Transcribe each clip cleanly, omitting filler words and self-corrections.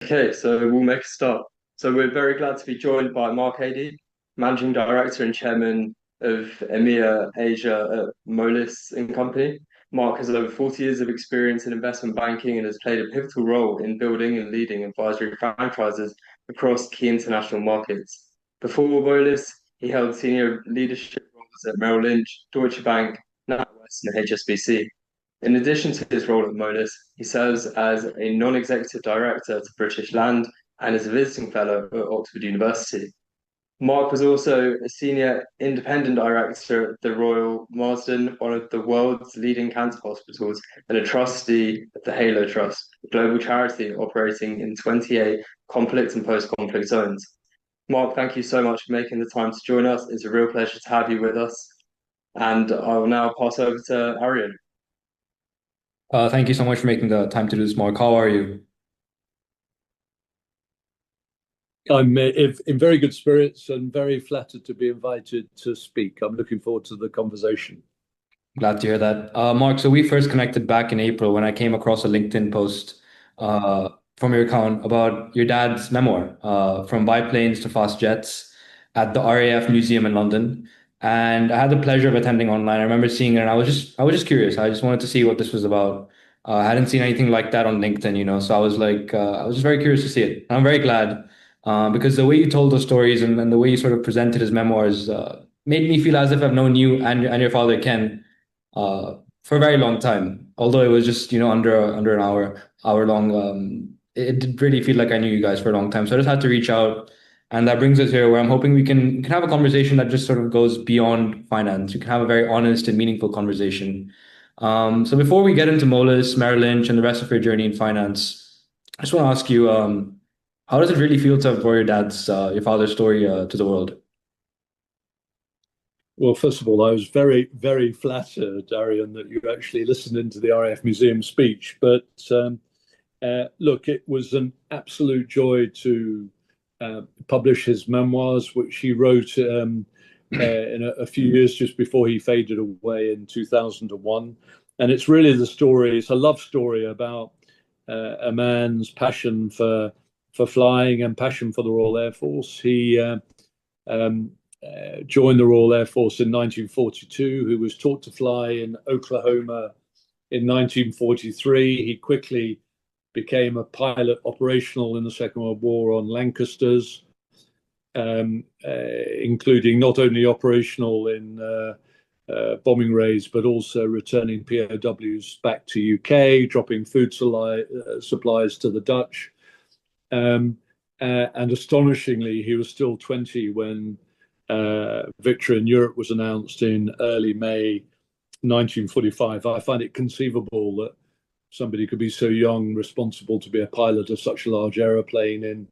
Okay, so we'll make a start. So we're very glad to be joined by Mark Aedy, Managing Director and Chairman of EMEA Asia at Moelis and Company. Mark has over 40 years of experience in investment banking and has played a pivotal role in building and leading advisory franchises across key international markets. Before Moelis, he held senior leadership roles at Merrill Lynch, Deutsche Bank, NatWest, and HSBC. In addition to his role at Moelis, he serves as a non-executive director to British Land and is a visiting fellow at Oxford University. Mark was also a senior independent director at the Royal Marsden, one of the world's leading cancer hospitals, and a trustee of the Halo Trust, a global charity operating in 28 conflict and post-conflict zones. Mark, thank you so much for making the time to join us. It's a real pleasure to have you with us. And I will now pass over to Arian. Thank you so much for making the time to do this, Mark. How are you? I'm in very good spirits and very flattered to be invited to speak. I'm looking forward to the conversation. Glad to hear that. Mark, so we first connected back in April when I came across a LinkedIn post from your account about your dad's memoir, From Biplanes to Fast Jets, at the RAF Museum in London. And I had the pleasure of attending online. I remember seeing it, and I was just curious. I just wanted to see what this was about. I hadn't seen anything like that on LinkedIn, so I was like, I was just very curious to see it. And I'm very glad because the way you told those stories and the way you sort of presented his memoirs made me feel as if I've known you and your father, Ken, for a very long time. Although it was just, under an hour long. It did really feel like I knew you guys for a long time. So I just had to reach out. And that brings us here where I'm hoping we can have a conversation that just sort of goes beyond finance. We can have a very honest and meaningful conversation. So before we get into Moelis, Merrill Lynch, and the rest of your journey in finance, I just want to ask you, how does it really feel to have brought your father's story to the world? Well, first of all, I was very, very flattered, Darian, that you actually listened into the RAF Museum speech. But look, it was an absolute joy to publish his memoirs, which he wrote in a few years just before he faded away in 2001. And it's really it's a love story about a man's passion for flying and passion for the Royal Air Force. He joined the Royal Air Force in 1942. He was taught to fly in Oklahoma in 1943. He quickly became a pilot operational in the Second World War on Lancasters, including not only operational in bombing raids, but also returning POWs back to UK, dropping food supplies to the Dutch. And astonishingly, he was still 20 when victory in Europe was announced in early May 1945. I find it conceivable that somebody could be so young, responsible to be a pilot of such a large aeroplane in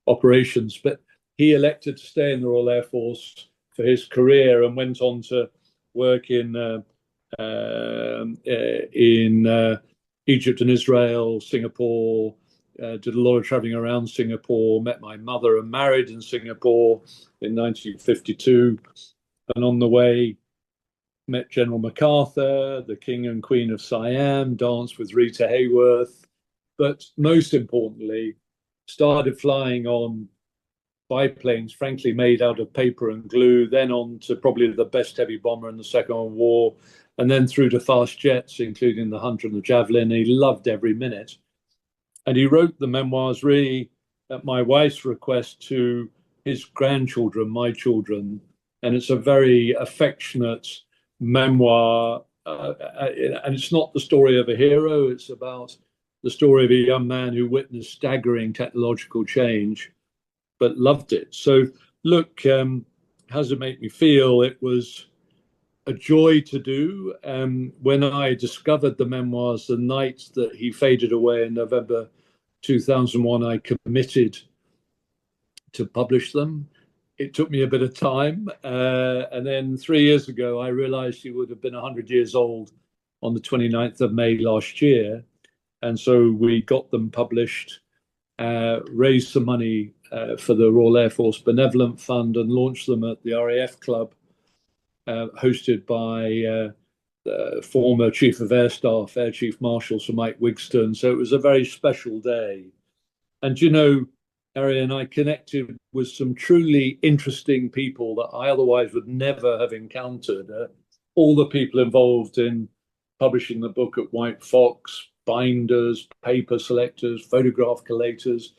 operations. But he elected to stay in the Royal Air Force for his career and went on to work in Egypt and Israel, Singapore. Did a lot of traveling around Singapore, met my mother and married in Singapore in 1952. And on the way, met General MacArthur, the King and Queen of Siam, danced with Rita Hayworth. But most importantly, started flying on biplanes, frankly, made out of paper and glue, then on to probably the best heavy bomber in the Second World War, and then through to fast jets, including the Hunter and the Javelin. He loved every minute. And he wrote the memoirs really at my wife's request to his grandchildren, my children. And it's a very affectionate memoir. And it's not the story of a hero. It's about the story of a young man who witnessed staggering technological change, but loved it. So look, how does it make me feel? It was a joy to do. When I discovered the memoirs the night that he faded away in November 2001, I committed to publish them. It took me a bit of time. And then 3 years ago, I realized he would have been 100 years old on the 29th of May last year. And so we got them published, raised some money for the Royal Air Force Benevolent Fund, and launched them at the RAF Club, hosted by former Chief of Air Staff, Air Chief Marshal Sir Mike Wigston. So it was a very special day. And Harry, and I connected with some truly interesting people that I otherwise would never have encountered. All the people involved in publishing the book at White Fox, binders, paper selectors, photograph collators,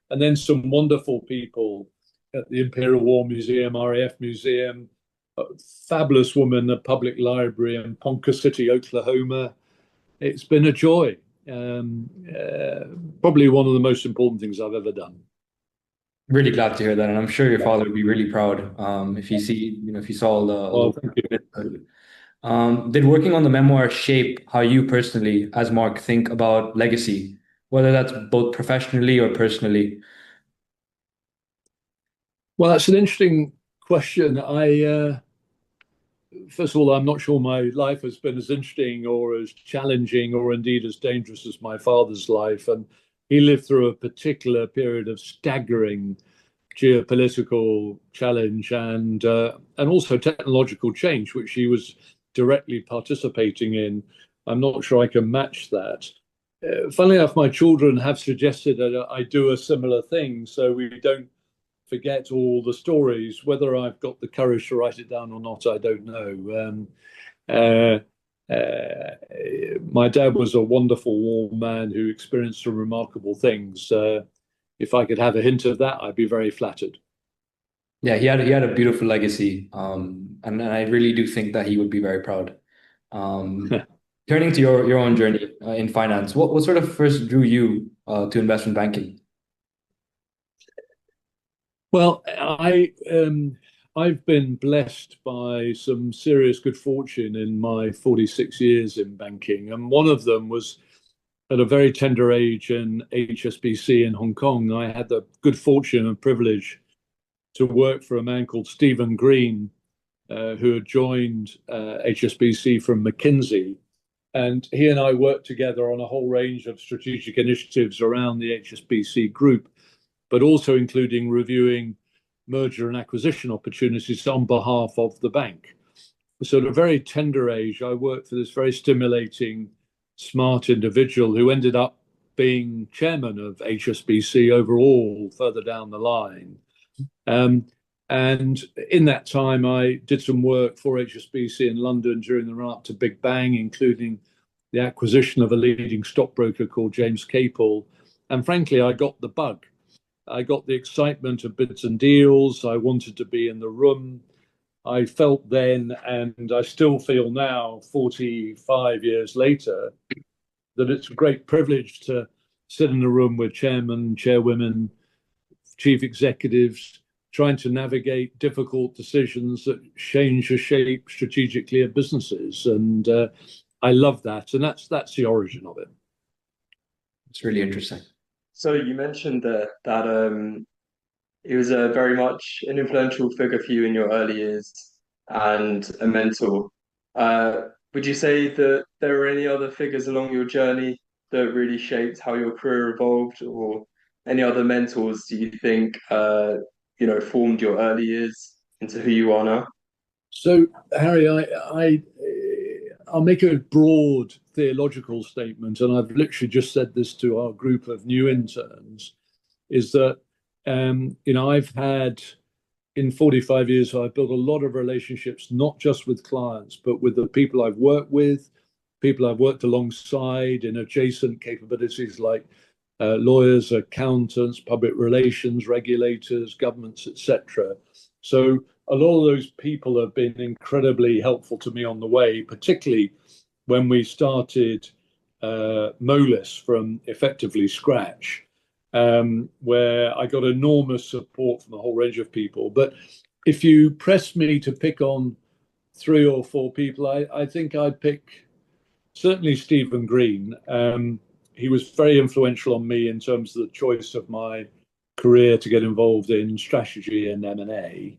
and then some wonderful people at the Imperial War Museum, RAF Museum, a fabulous woman at the Public Library in Ponca City, Oklahoma. It's been a joy. Probably one of the most important things I've ever done. Really glad to hear that, and I'm sure your father would be really proud if if he saw all Thank you. the. Did working on the memoir shape how you personally, as Mark, think about legacy, whether that's both professionally or personally? Well, that's an interesting question. First of all, I'm not sure my life has been as interesting or as challenging or indeed as dangerous as my father's life. And he lived through a particular period of staggering geopolitical challenge and also technological change, which he was directly participating in. I'm not sure I can match that. Funnily enough, my children have suggested that I do a similar thing, so we don't forget all the stories. Whether I've got the courage to write it down or not, I don't know. My dad was a wonderful, warm man who experienced some remarkable things. If I could have a hint of that, I'd be very flattered. Yeah, he had a beautiful legacy, and I really do think that he would be very proud. Um, Turning to your own journey in finance, what sort of first drew you to investment banking? Well, I've been blessed by some serious good fortune in my 46 years in banking, and one of them was at a very tender age in HSBC in Hong Kong. I had the good fortune and privilege to work for a man called Stephen Green, who had joined HSBC from McKinsey. And he and I worked together on a whole range of strategic initiatives around the HSBC group, but also including reviewing merger and acquisition opportunities on behalf of the bank. So at a very tender age, I worked for this very stimulating, smart individual who ended up being chairman of HSBC overall further down the line. And in that time, I did some work for HSBC in London during the run up to Big Bang, including the acquisition of a leading stockbroker called James Capel. And frankly, I got the bug. I got the excitement of bids and deals. I wanted to be in the room. I felt then, and I still feel now, 45 years later, that it's a great privilege to sit in a room with chairmen, chairwomen, chief executives, trying to navigate difficult decisions that change the shape strategically of businesses. And I love that. And that's the origin of it. It's really interesting. So you mentioned that he was very much an influential figure for you in your early years and a mentor. Would you say that there were any other figures along your journey that really shaped how your career evolved, or any other mentors do you think formed your early years into who you are now? So, Harry, I'll make a broad theological statement, and I've literally just said this to our group of new interns, is that, I've had, in 45 years, I've built a lot of relationships, not just with clients, but with the people I've worked with, people I've worked alongside in adjacent capabilities like lawyers, accountants, public relations, regulators, governments, etc. So a lot of those people have been incredibly helpful to me on the way, particularly when we started Moelis from effectively scratch, where I got enormous support from a whole range of people. But if you press me to pick on 3 or 4 people, I think I'd pick certainly Stephen Green. He was very influential on me in terms of the choice of my career to get involved in strategy and M&A.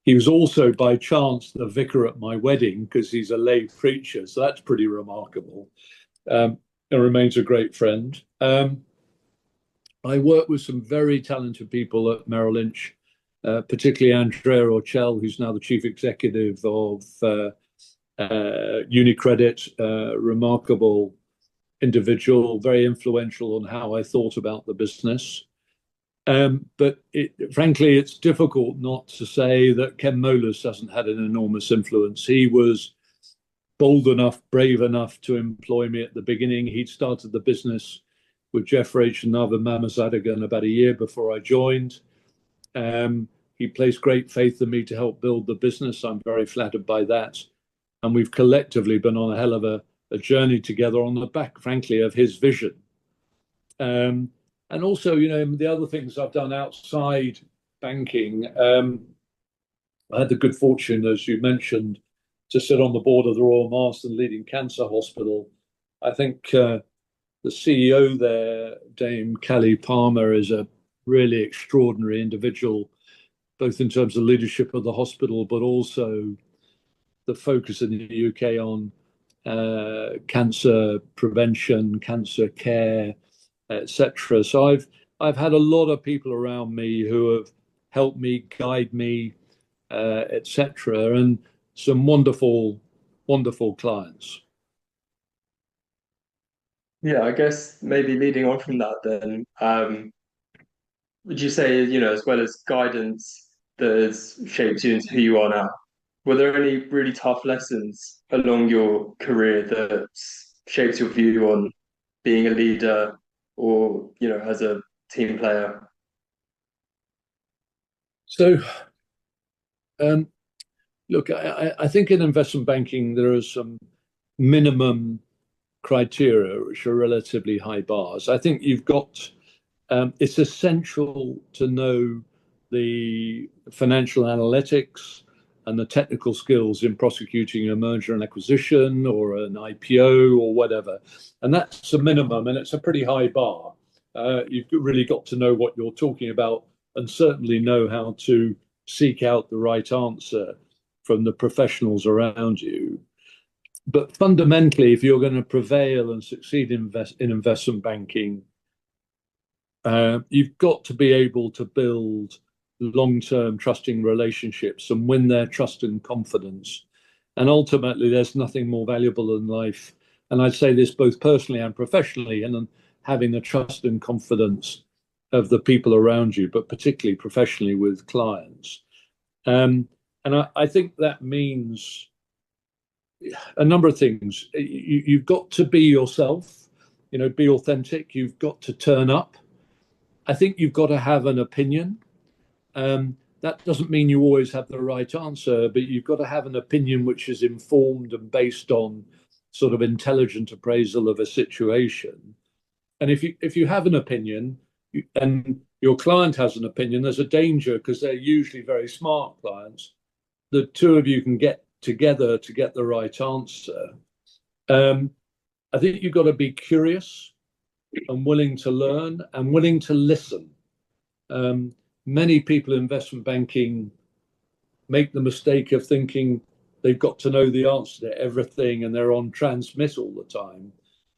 He was also, by chance, the vicar at my wedding because he's a lay preacher, so that's pretty remarkable. And remains a great friend. I worked with some very talented people at Merrill Lynch, particularly Andrea Orchel, who's now the chief executive of UniCredit, remarkable individual, very influential on how I thought about the business. But frankly, it's difficult not to say that Ken Moelis hasn't had an enormous influence. He was bold enough, brave enough to employ me at the beginning. He'd started the business with Jeff Rach and Nava Mamazadagan about a year before I joined. He placed great faith in me to help build the business. I'm very flattered by that. And we've collectively been on a hell of a journey together on the back, frankly, of his vision. And also, the other things I've done outside banking, I had the good fortune, as you mentioned, to sit on the board of the Royal Marsden Leading Cancer Hospital. I think the CEO there, Dame Callie Palmer, is a really extraordinary individual, both in terms of leadership of the hospital, but also the focus in the UK on cancer prevention, cancer care, etc. So I've had a lot of people around me who have helped me, guide me, etc., and some wonderful, wonderful clients. Yeah, I guess maybe leading on from that then, would you say, as well as guidance that has shaped you into who you are now, were there any really tough lessons along your career that shaped your view on being a leader or, as a team player? So, look, I think in investment banking, there are some minimum criteria which are relatively high bars. I think it's essential to know the financial analytics and the technical skills in prosecuting a merger and acquisition or an IPO or whatever. And that's a minimum, and it's a pretty high bar. You've really got to know what you're talking about and certainly know how to seek out the right answer from the professionals around you. But fundamentally, if you're going to prevail and succeed in investment banking, you've got to be able to build long-term trusting relationships and win their trust and confidence. And ultimately, there's nothing more valuable in life. And I'd say this both personally and professionally, and having the trust and confidence of the people around you, but particularly professionally with clients. And I think that means a number of things. You've got to be yourself, be authentic. You've got to turn up. I think you've got to have an opinion. That doesn't mean you always have the right answer, but you've got to have an opinion which is informed and based on sort of intelligent appraisal of a situation. And if you have an opinion and your client has an opinion, there's a danger because they're usually very smart clients. The two of you can get together to get the right answer. I think you've got to be curious and willing to learn and willing to listen. Many people in investment banking make the mistake of thinking they've got to know the answer to everything and they're on transmit all the time.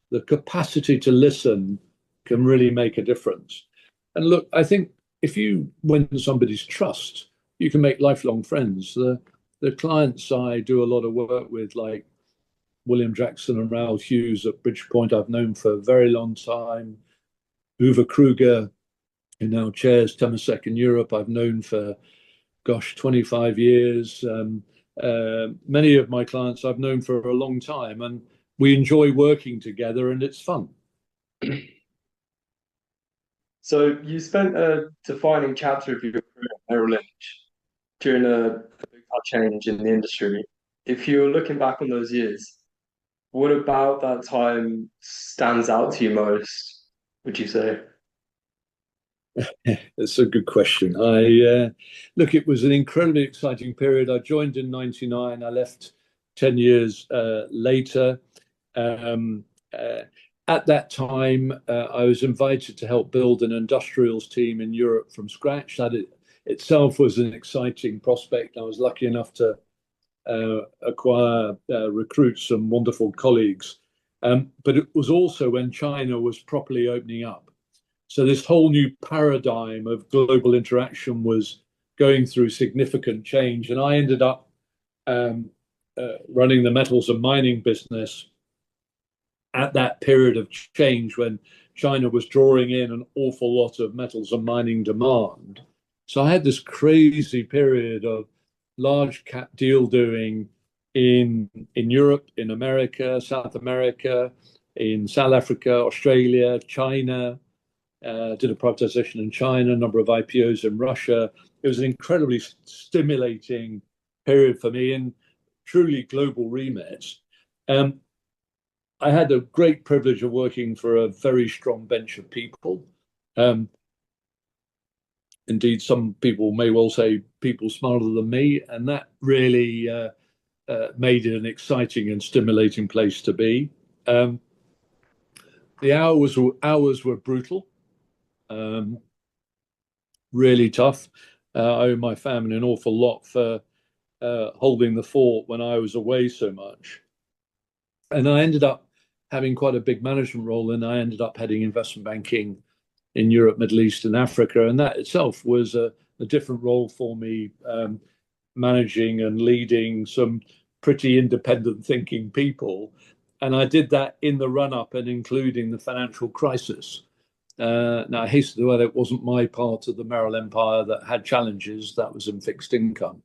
The capacity to listen can really make a difference. And look, I think if you win somebody's trust, you can make lifelong friends. The clients I do a lot of work with, like William Jackson and Raoul Hughes at Bridgepoint, I've known for a very long time. Uwe Kruger, who now chairs Temasek in Europe, I've known for, 25 years. Many of my clients I've known for a long time, and we enjoy working together, and it's fun. So you spent a defining chapter of your career at Merrill Lynch during a big change in the industry. If you're looking back on those years, what about that time stands out to you most, would you say? That's a good question. Look, it was an incredibly exciting period. I joined in '99. I left 10 years later. At that time, I was invited to help build an industrials team in Europe from scratch. That itself was an exciting prospect. I was lucky enough to recruit some wonderful colleagues. But it was also when China was properly opening up. So this whole new paradigm of global interaction was going through significant change. And I ended up running the metals and mining business at that period of change when China was drawing in an awful lot of metals and mining demand. So I had this crazy period of large cap deal doing in Europe, in America, South America, in South Africa, Australia, China. Did a privatization in China, a number of IPOs in Russia. It was an incredibly stimulating period for me in truly global remit. I had the great privilege of working for a very strong bench of people. Indeed, some people may well say people smarter than me, and that really made it an exciting and stimulating place to be. The hours were brutal, really tough. I owe my family an awful lot for holding the fort when I was away so much. And I ended up having quite a big management role, and I ended up heading investment banking in Europe, Middle East, and Africa. And that itself was a different role for me, managing and leading some pretty independent thinking people. And I did that in the run-up and including the financial crisis. Now, I hasten to add, it wasn't my part of the Merrill Empire that had challenges. That was in fixed income.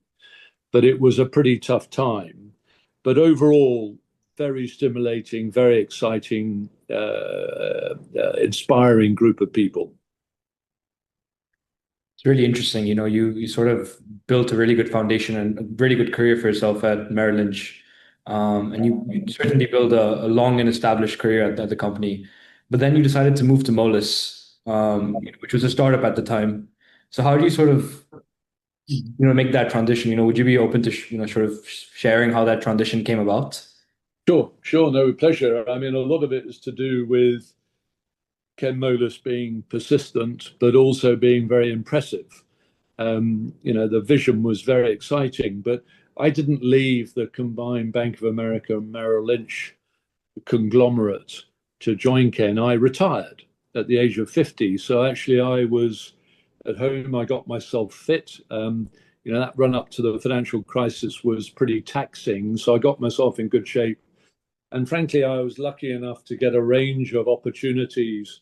But it was a pretty tough time. But overall, very stimulating, very exciting, inspiring group of people. It's really interesting. You sort of built a really good foundation and a really good career for yourself at Merrill Lynch. And you certainly built a long and established career at the company. But then you decided to move to Moelis, which was a startup at the time. So how do you sort of make that transition? Would you be open to sort of sharing how that transition came about? Sure, no, with pleasure. I mean, a lot of it is to do with Ken Moelis being persistent, but also being very impressive. The vision was very exciting, but I didn't leave the combined Bank of America and Merrill Lynch conglomerate to join Ken. I retired at the age of 50. So actually I was at home. I got myself fit. That run up to the financial crisis was pretty taxing. So I got myself in good shape. And frankly, I was lucky enough to get a range of opportunities,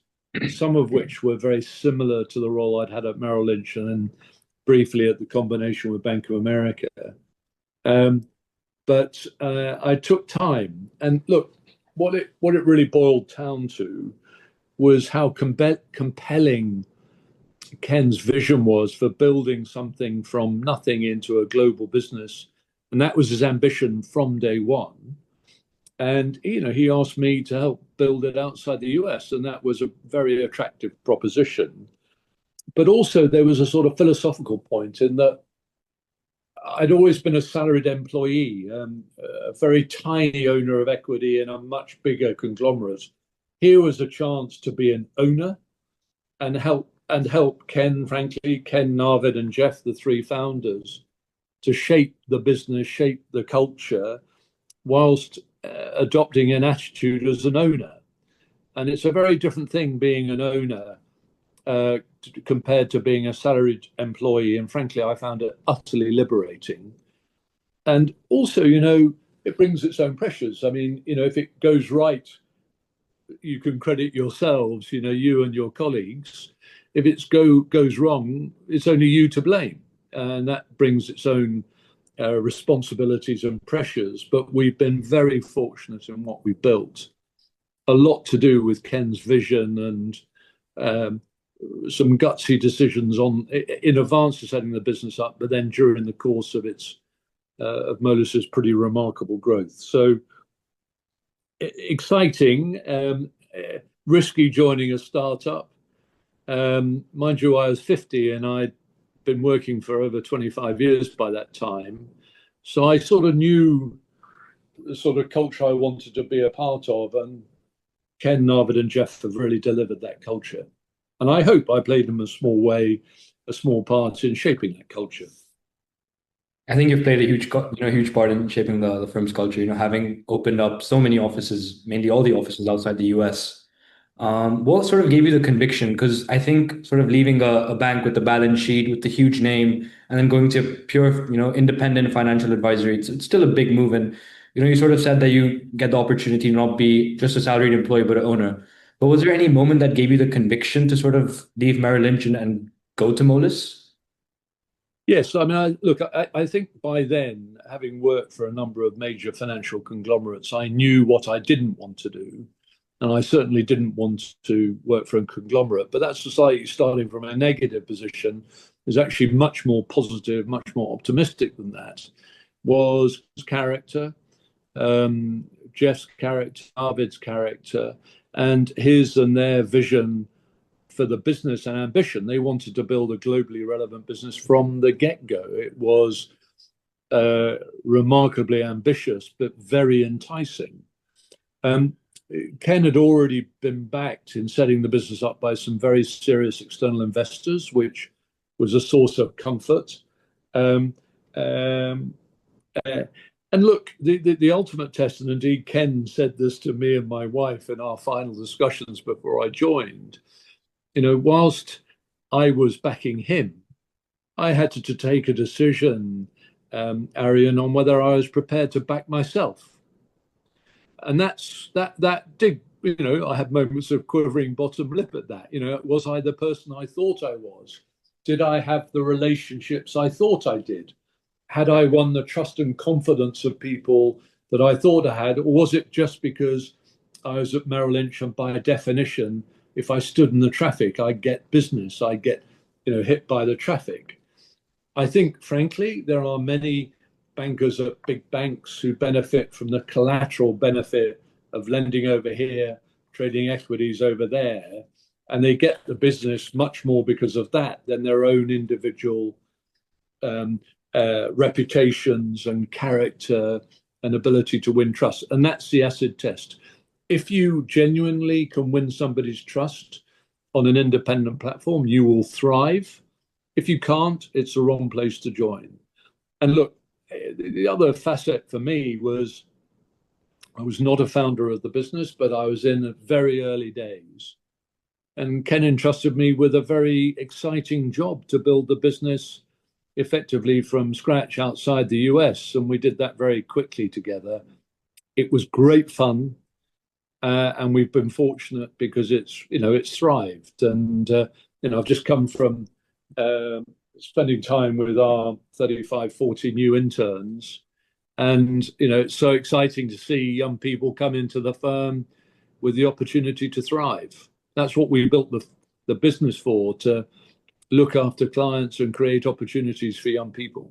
some of which were very similar to the role I'd had at Merrill Lynch and then briefly at the combination with Bank of America. But I took time. And look, what it really boiled down to was how compelling Ken's vision was for building something from nothing into a global business. And that was his ambition from day one. And, he asked me to help build it outside the US. And that was a very attractive proposition. But also there was a sort of philosophical point in that I'd always been a salaried employee, a very tiny owner of equity in a much bigger conglomerate. Here was a chance to be an owner and help Ken, Narvid, and Jeff, the three founders, to shape the business, shape the culture, whilst adopting an attitude as an owner. And it's a very different thing being an owner compared to being a salaried employee. And frankly, I found it utterly liberating. And also, it brings its own pressures. I mean, if it goes right, you can credit yourselves, you and your colleagues. If it goes wrong, it's only you to blame. And that brings its own responsibilities and pressures. But we've been very fortunate in what we built. A lot to do with Ken's vision and some gutsy decisions in advance of setting the business up, but then during the course of of Moelis's pretty remarkable growth. So exciting, risky joining a startup. Mind you, I was 50 and I'd been working for over 25 years by that time. So I sort of knew the sort of culture I wanted to be a part of, and Ken, Narvid, and Jeff have really delivered that culture. And I hope I played in a small part in shaping that culture. I think you've played a huge part in shaping the firm's culture, having opened up so many offices, mainly all the offices outside the US. What sort of gave you the conviction? Because I think sort of leaving a bank with the balance sheet, with the huge name, and then going to pure, independent financial advisory, it's still a big move. And, you sort of said that you get the opportunity to not be just a salaried employee, but an owner. But was there any moment that gave you the conviction to sort of leave Merrill Lynch and go to Moelis? Yes, I mean, I think by then, having worked for a number of major financial conglomerates, I knew what I didn't want to do. And I certainly didn't want to work for a conglomerate. But that society, starting from a negative position, is actually much more positive, much more optimistic than that. Was character, Jeff's character, Arvid's character, and his and their vision for the business and ambition. They wanted to build a globally relevant business from the get-go. It was remarkably ambitious, but very enticing. Ken had already been backed in setting the business up by some very serious external investors, which was a source of comfort. Um, um, and look, the ultimate test, and indeed Ken said this to me and my wife in our final discussions before I joined, whilst I was backing him, I had to take a decision, Arian, on whether I was prepared to back myself. And that did, I had moments of quivering bottom lip at that. Was I the person I thought I was? Did I have the relationships I thought I did? Had I won the trust and confidence of people that I thought I had? Or was it just because I was at Merrill Lynch and by definition, if I stood in the traffic, I'd get business, I'd get, hit by the traffic? I think, frankly, there are many bankers at big banks who benefit from the collateral benefit of lending over here, trading equities over there, and they get the business much more because of that than their own individual reputations and character and ability to win trust. And that's the acid test. If you genuinely can win somebody's trust on an independent platform, you will thrive. If you can't, it's the wrong place to join. And look, the other facet for me was I was not a founder of the business, but I was in the very early days. And Ken entrusted me with a very exciting job to build the business effectively from scratch outside the US. And we did that very quickly together. It was great fun. And we've been fortunate because it's thrived. And, I've just come from spending time with our 35, 40 new interns. And, it's so exciting to see young people come into the firm with the opportunity to thrive. That's what we built the business for, to look after clients and create opportunities for young people.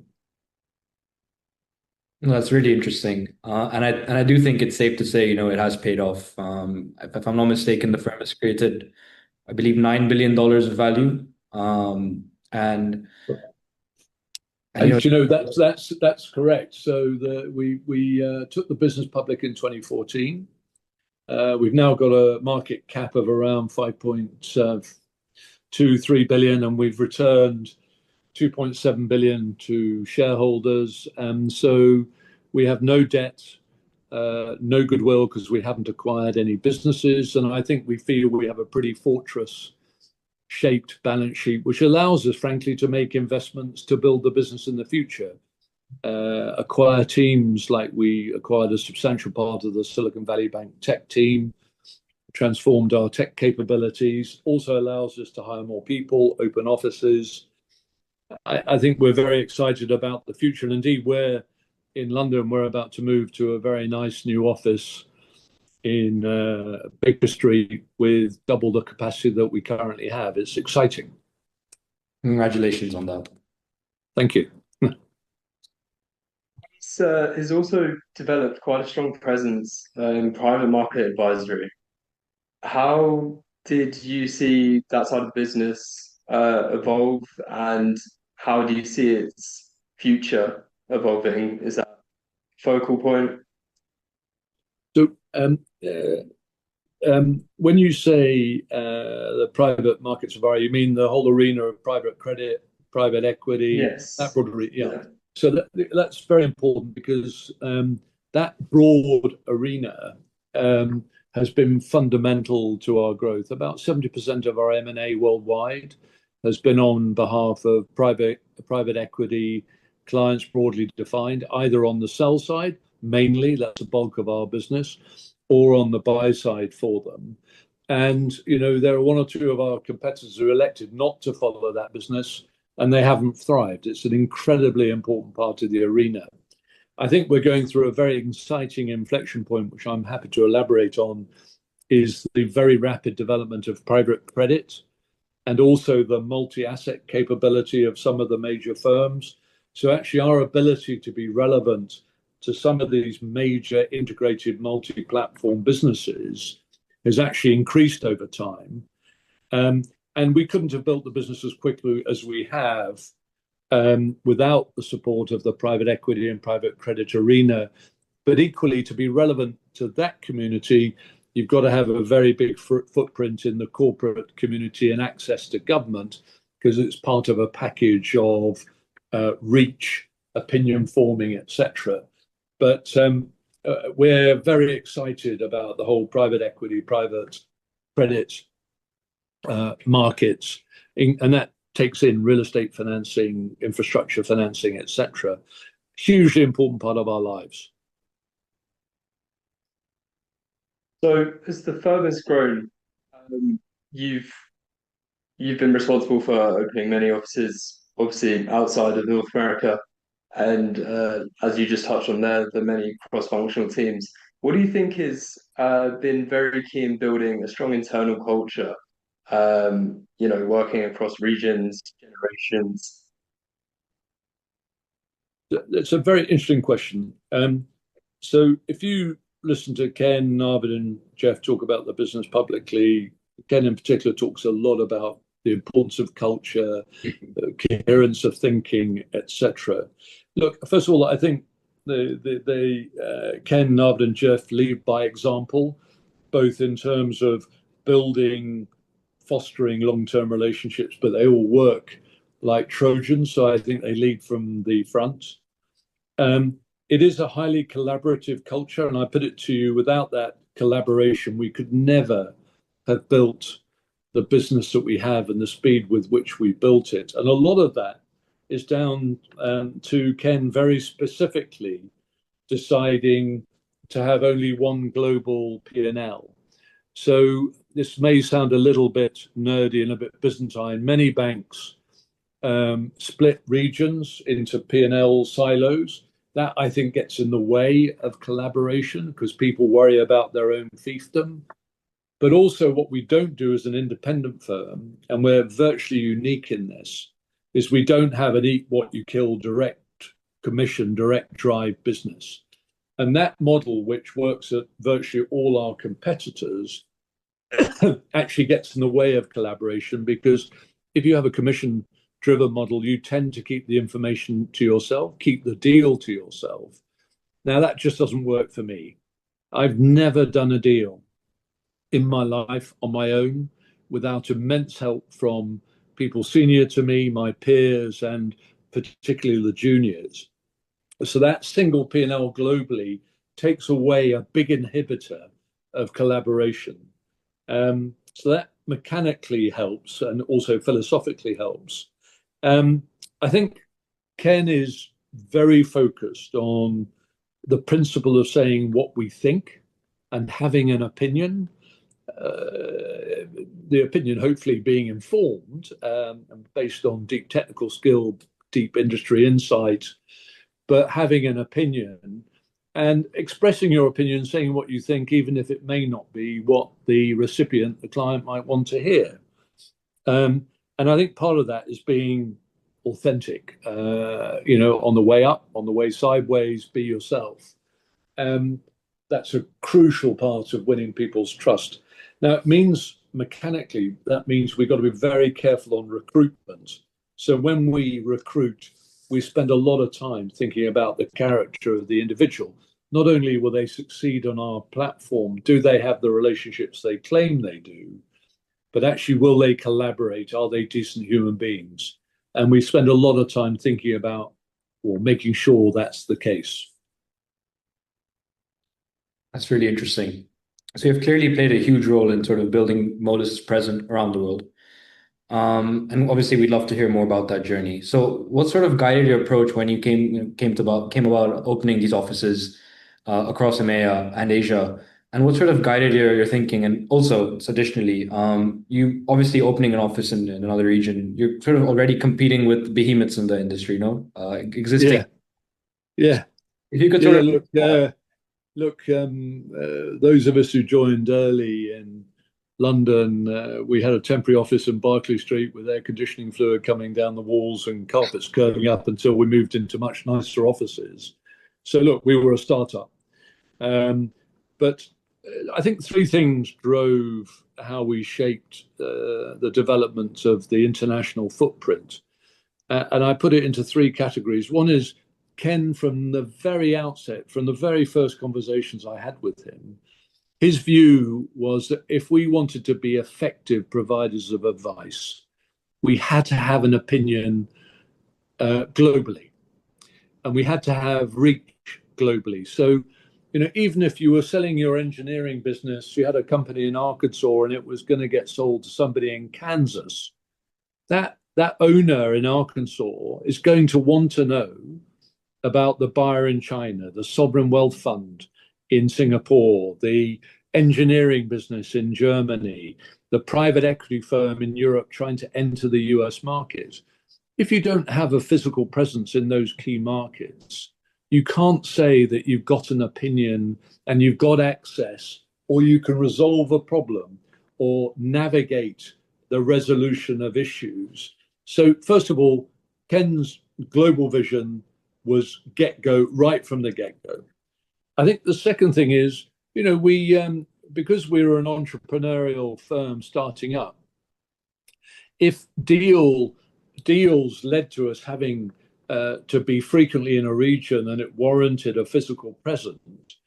No, that's really interesting. And I do think it's safe to say, it has paid off. If I'm not mistaken, the firm has created, I believe, $9 billion of value. And that's correct. So we took the business public in 2014. We've now got a market cap of around 5.23 billion, and we've returned 2.7 billion to shareholders. And so we have no debt, no goodwill, because we haven't acquired any businesses. And I think we feel we have a pretty fortress shaped balance sheet, which allows us, frankly, to make investments to build the business in the future. Acquire teams, like we acquired a substantial part of the Silicon Valley Bank tech team, transformed our tech capabilities, also allows us to hire more people, open offices. I think we're very excited about the future. And indeed, in London, we're about to move to a very nice new office in Baker Street with double the capacity that we currently have. It's exciting. Congratulations on that. Thank you. He's also developed quite a strong presence in private market advisory. How did you see that side of the business evolve, and how do you see its future evolving? Is that a focal point? So when you say the private markets environment, you mean the whole arena of private credit, private equity? Yes. That broad arena, yeah. So that's very important, because that broad arena has been fundamental to our growth. About 70% of our M&A worldwide has been on behalf of private equity clients, broadly defined, either on the sell side, mainly, that's the bulk of our business, or on the buy side for them. And, there are one or two of our competitors who elected not to follow that business, and they haven't thrived. It's an incredibly important part of the arena. I think we're going through a very exciting inflection point, which I'm happy to elaborate on, is the very rapid development of private credit and also the multi-asset capability of some of the major firms. So actually our ability to be relevant to some of these major integrated multi-platform businesses has actually increased over time. And we couldn't have built the business as quickly as we have without the support of the private equity and private credit arena. But equally, to be relevant to that community, you've got to have a very big footprint in the corporate community and access to government, because it's part of a package of reach, opinion forming, etc. But we're very excited about the whole private equity, private credit markets, and that takes in real estate financing, infrastructure financing, etc. Hugely important part of our lives. So as the firm has grown, you've been responsible for opening many offices, obviously outside of North America, and as you just touched on there, the many cross-functional teams. What do you think has been very key in building a strong internal culture? Working across regions, generations. It's a very interesting question. So if you listen to Ken, Narvid, and Jeff talk about the business publicly, Ken in particular talks a lot about the importance of culture, coherence of thinking, etc. Look, first of all, I think Ken, Narvid, and Jeff lead by example, both in terms of building, fostering long-term relationships, but they all work like Trojans. So I think they lead from the front. It is a highly collaborative culture, and I put it to you, without that collaboration, we could never have built the business that we have and the speed with which we built it. And a lot of that is down to Ken very specifically deciding to have only one global P&L. So this may sound a little bit nerdy and a bit Byzantine. Many banks split regions into P&L silos. That, I think, gets in the way of collaboration because people worry about their own fiefdom. But also what we don't do as an independent firm, and we're virtually unique in this, is we don't have an eat what you kill direct commission, direct drive business. And that model, which works at virtually all our competitors, actually gets in the way of collaboration, because if you have a commission-driven model, you tend to keep the information to yourself, keep the deal to yourself. Now, that just doesn't work for me. I've never done a deal in my life on my own without immense help from people senior to me, my peers, and particularly the juniors. So that single P&L globally takes away a big inhibitor of collaboration. So that mechanically helps and also philosophically helps. I think Ken is very focused on the principle of saying what we think and having an opinion. The opinion hopefully being informed and based on deep technical skill, deep industry insight, but having an opinion and expressing your opinion, saying what you think, even if it may not be what the recipient, the client, might want to hear. And I think part of that is being authentic, on the way up, on the way sideways, be yourself. That's a crucial part of winning people's trust. Now, it means mechanically, that means we've got to be very careful on recruitment. So when we recruit, we spend a lot of time thinking about the character of the individual. Not only will they succeed on our platform, do they have the relationships they claim they do, but actually will they collaborate? Are they decent human beings? And we spend a lot of time thinking about or making sure that's the case. That's really interesting. So you've clearly played a huge role in sort of building Moelis' presence around the world. And obviously, we'd love to hear more about that journey. So what sort of guided your approach when you came about opening these offices across EMEA and Asia? And what sort of guided your thinking? And also, additionally, you obviously opening an office in another region, you're sort of already competing with behemoths in the industry, no? Existing. Yeah, yeah, If you could yeah. sort Yeah, of, look. Those of us who joined early in London, we had a temporary office in Berkeley Street with air conditioning fluid coming down the walls and carpets curling up until we moved into much nicer offices. So look, we were a startup. But I think three things drove how we shaped the development of the international footprint. And I put it into three categories. One is Ken, from the very outset, from the very first conversations I had with him, his view was that if we wanted to be effective providers of advice, we had to have an opinion globally, and we had to have reach globally. So, even if you were selling your engineering business, you had a company in Arkansas and it was going to get sold to somebody in Kansas, that owner in Arkansas is going to want to know about the buyer in China, the sovereign wealth fund in Singapore, the engineering business in Germany, the private equity firm in Europe trying to enter the US market. If you don't have a physical presence in those key markets, you can't say that you've got an opinion and you've got access, or you can resolve a problem or navigate the resolution of issues. So, first of all, Ken's global vision was get-go, right from the get-go. I think the second thing is, we because we were an entrepreneurial firm starting up, if deals led to us having to be frequently in a region and it warranted a physical presence,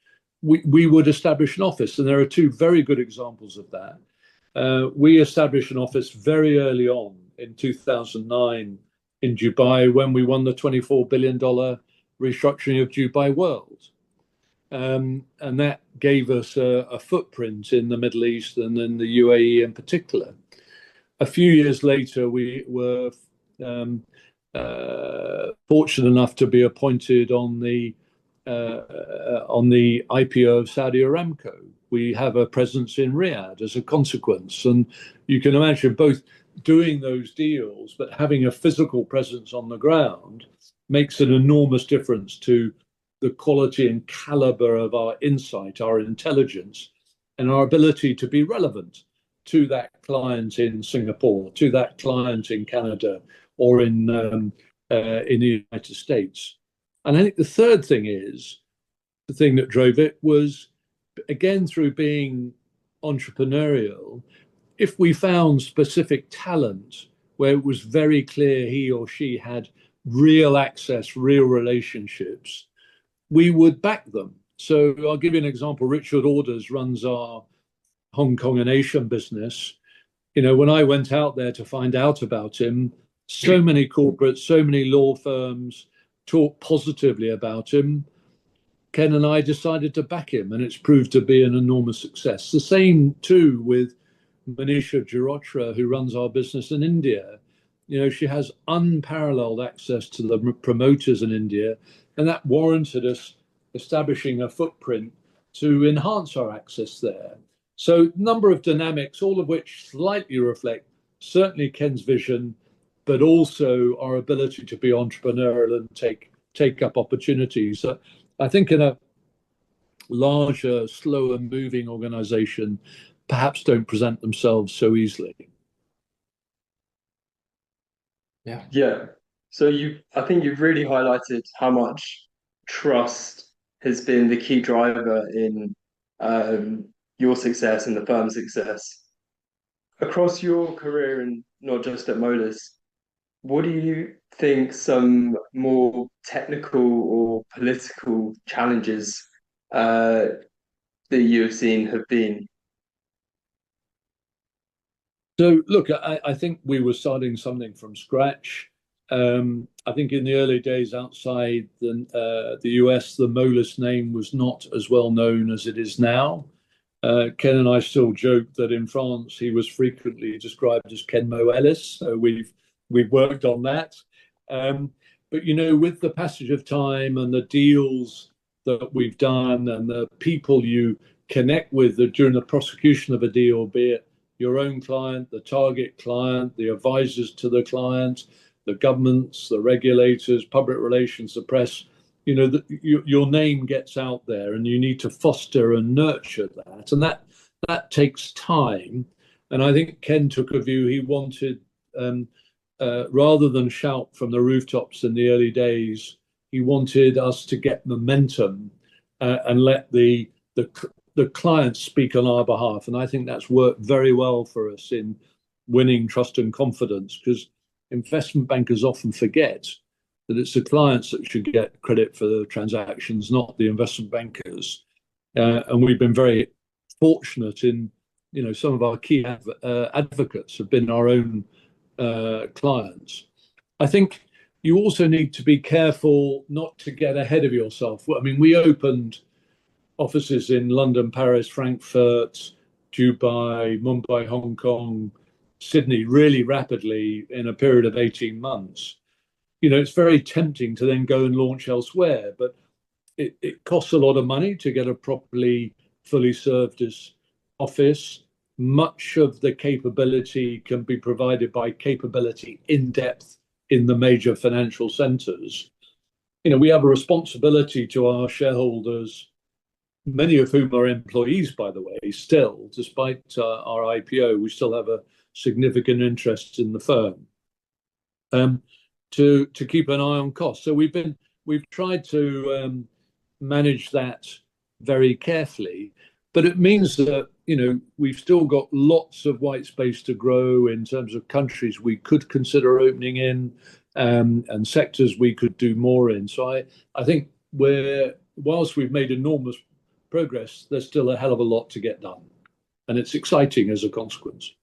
we would establish an office. And there are two very good examples of that. We established an office very early on in 2009 in Dubai when we won the $24 billion restructuring of Dubai World. And that gave us a footprint in the Middle East and in the UAE in particular. A few years later, we were fortunate enough to be appointed on the IPO of Saudi Aramco. We have a presence in Riyadh as a consequence, and you can imagine both doing those deals, but having a physical presence on the ground makes an enormous difference to the quality and caliber of our insight, our intelligence, and our ability to be relevant to that client in Singapore, to that client in Canada, or in the United States. And I think the third thing is, the thing that drove it was, again, through being entrepreneurial, if we found specific talent where it was very clear he or she had real access, real relationships, we would back them. So I'll give you an example. Richard Orders runs our Hong Kong and Asian business. When I went out there to find out about him, so many corporates, so many law firms talked positively about him. Ken and I decided to back him, and it's proved to be an enormous success. The same too with Manisha Girotra, who runs our business in India. She has unparalleled access to the promoters in India, and that warranted us establishing a footprint to enhance our access there. So, number of dynamics, all of which slightly reflect certainly Ken's vision, but also our ability to be entrepreneurial and take up opportunities. I think in a larger, slower moving organization, perhaps don't present themselves so easily. Yeah. So I think you've really highlighted how much trust has been the key driver in your success and the firm's success. Across your career and not just at Moelis, what do you think some more technical or political challenges that you've seen have been? So, look, I think we were starting something from scratch. I think in the early days outside the US, the Moelis name was not as well known as it is now. Ken and I still joke that in France he was frequently described as Ken Moelis. So we've worked on that. But with the passage of time and the deals that we've done and the people you connect with during the prosecution of a deal, be it your own client, the target client, the advisors to the client, the governments, the regulators, public relations, the press. Your name gets out there, and you need to foster and nurture that, and that takes time. And I think Ken took a view. He wanted, rather than shout from the rooftops in the early days, he wanted us to get momentum and let the clients speak on our behalf. And I think that's worked very well for us in winning trust and confidence, because investment bankers often forget that it's the clients that should get credit for the transactions, not the investment bankers. And we've been very fortunate in, some of our key advocates have been our own clients. I think you also need to be careful not to get ahead of yourself. I mean, we opened offices in London, Paris, Frankfurt, Dubai, Mumbai, Hong Kong, Sydney really rapidly in a period of 18 months. It's very tempting to then go and launch elsewhere, but it costs a lot of money to get a properly fully serviced office. Much of the capability can be provided by capability in depth in the major financial centres. We have a responsibility to our shareholders, many of whom are employees, by the way, still, despite our IPO, we still have a significant interest in the firm, to keep an eye on costs. So we've tried to manage that very carefully, but it means that we've still got lots of white space to grow in terms of countries we could consider opening in, and sectors we could do more in. So I think whilst we've made enormous progress, there's still a hell of a lot to get done, and it's exciting as a consequence.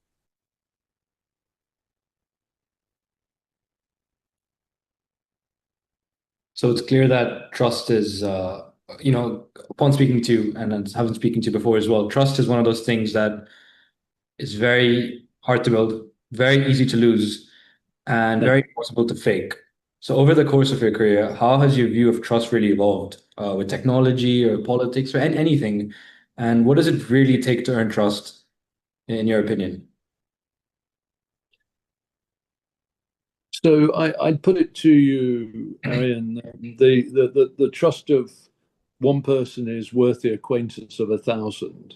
So it's clear that trust is, upon speaking to, and having spoken to before as well, trust is one of those things that is very hard to build, very easy to lose, and very possible to fake. So over the course of your career, how has your view of trust really evolved with technology or politics or anything? And what does it really take to earn trust, in your opinion? So I'd put it to you, Arian, the trust of one person is worth the acquaintance of 1,000.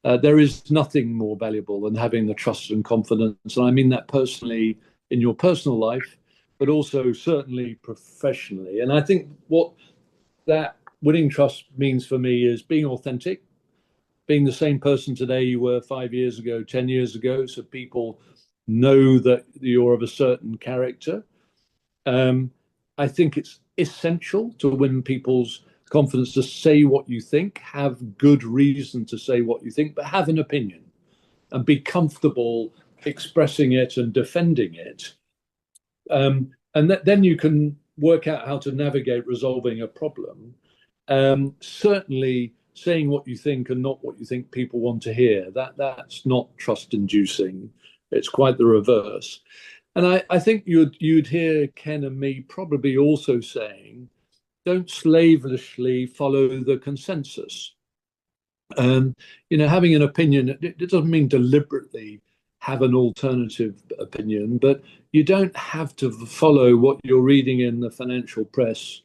There is nothing more valuable than having the trust and confidence. And I mean that personally in your personal life, but also certainly professionally. And I think what that winning trust means for me is being authentic, being the same person today you were 5 years ago, 10 years ago, so people know that you're of a certain character. I think it's essential to win people's confidence to say what you think, have good reason to say what you think, but have an opinion and be comfortable expressing it and defending it. And then you can work out how to navigate resolving a problem. Certainly saying what you think and not what you think people want to hear, that's not trust inducing. It's quite the reverse. And I think you'd hear Ken and me probably also saying, don't slavishly follow the consensus. Having an opinion, it doesn't mean deliberately have an alternative opinion, but you don't have to follow what you're reading in the financial press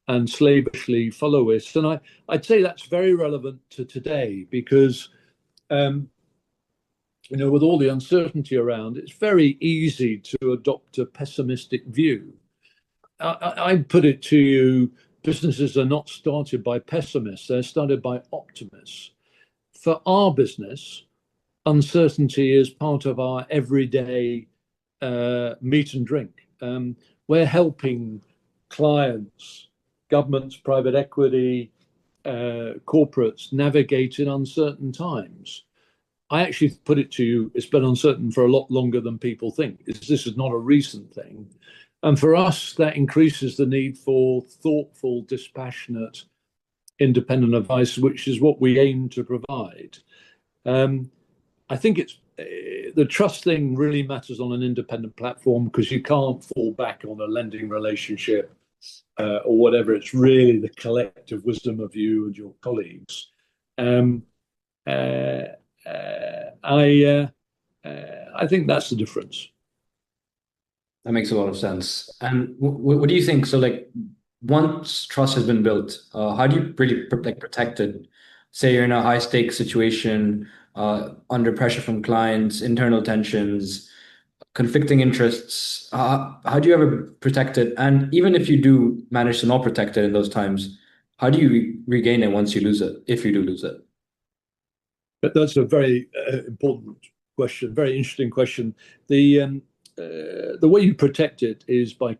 and slavishly follow it. And I'd say that's very relevant to today because, with all the uncertainty around, it's very easy to adopt a pessimistic view. I'd put it to you, businesses are not started by pessimists, they're started by optimists. For our business, uncertainty is part of our everyday meat and drink. We're helping clients, governments, private equity, corporates navigate in uncertain times. I actually put it to you, it's been uncertain for a lot longer than people think. This is not a recent thing. And for us, that increases the need for thoughtful, dispassionate, independent advice, which is what we aim to provide. I think the trust thing really matters on an independent platform because you can't fall back on a lending relationship or whatever. It's really the collective wisdom of you and your colleagues. Uh, I think that's the difference. That makes a lot of sense. And what do you think? So, like, once trust has been built, how do you really protect it? Say you're in a high stakes situation, under pressure from clients, internal tensions, conflicting interests. How do you ever protect it? And even if you do manage to not protect it in those times, how do you regain it once you lose it, if you do lose it? But that's a very important question, very interesting question. The way you protect it is by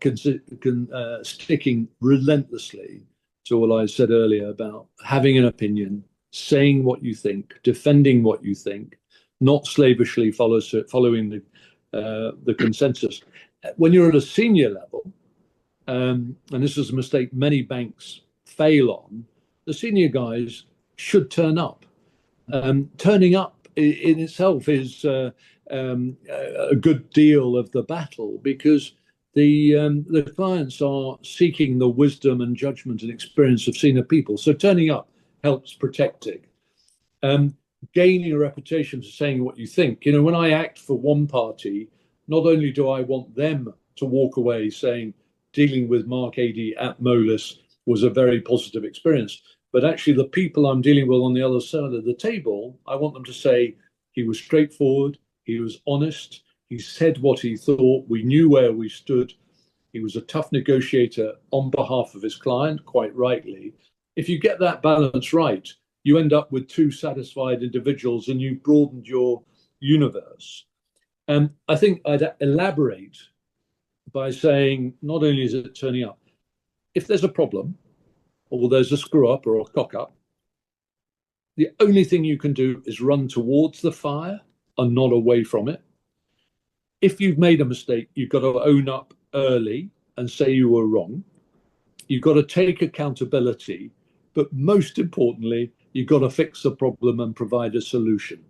sticking relentlessly to what I said earlier about having an opinion, saying what you think, defending what you think, not slavishly following the consensus. When you're at a senior level, and this is a mistake many banks fail on, the senior guys should turn up. Turning up in itself is a good deal of the battle, because the clients are seeking the wisdom and judgment and experience of senior people. So turning up helps protecting. Gaining a reputation for saying what you think. You know, when I act for one party, not only do I want them to walk away saying dealing with Mark Aedy at Moelis was a very positive experience, but actually the people I'm dealing with on the other side of the table, I want them to say he was straightforward, he was honest, he said what he thought, we knew where we stood, he was a tough negotiator on behalf of his client, quite rightly. If you get that balance right, you end up with two satisfied individuals and you've broadened your universe. I think I'd elaborate by saying not only is it turning up, if there's a problem or there's a screw up or a cock up, the only thing you can do is run towards the fire and not away from it. If you've made a mistake, you've got to own up early and say you were wrong. You've got to take accountability, but most importantly, you've got to fix the problem and provide a solution.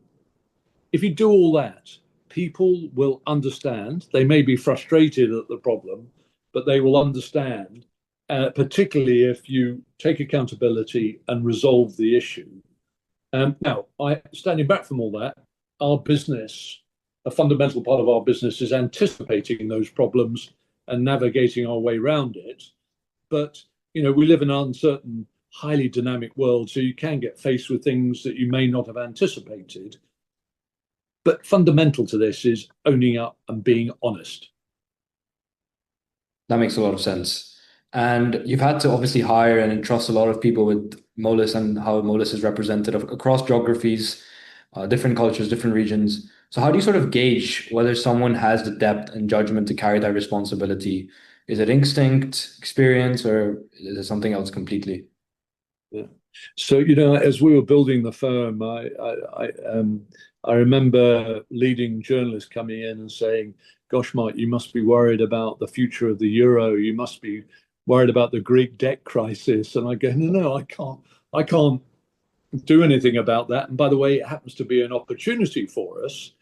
If you do all that, people will understand. They may be frustrated at the problem, but they will understand, particularly if you take accountability and resolve the issue. Now, standing back from all that, our business, a fundamental part of our business is anticipating those problems and navigating our way around it. But, you know, we live in an uncertain, highly dynamic world, so you can get faced with things that you may not have anticipated. But fundamental to this is owning up and being honest. That makes a lot of sense. And you've had to obviously hire and entrust a lot of people with Moelis and how Moelis is represented across geographies, different cultures, different regions. So how do you sort of gauge whether someone has the depth and judgment to carry that responsibility? Is it instinct, experience, or is it something else completely? Yeah. So, you know, as we were building the firm, I remember leading journalists coming in and saying, "Gosh, Mike, you must be worried about the future of the euro. You must be worried about the Greek debt crisis." And I go, "No, I can't do anything about that. And by the way, it happens to be an opportunity for us.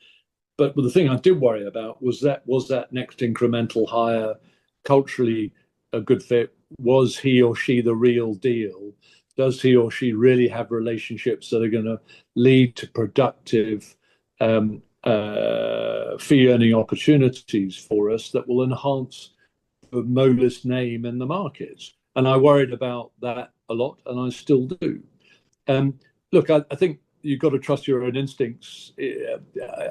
But the thing I did worry about was that next incremental hire culturally a good fit? Was he or she the real deal? Does he or she really have relationships that are going to lead to productive fee-earning opportunities for us that will enhance the Moelis name in the markets?" And I worried about that a lot, and I still do. Look, I think you've got to trust your own instincts.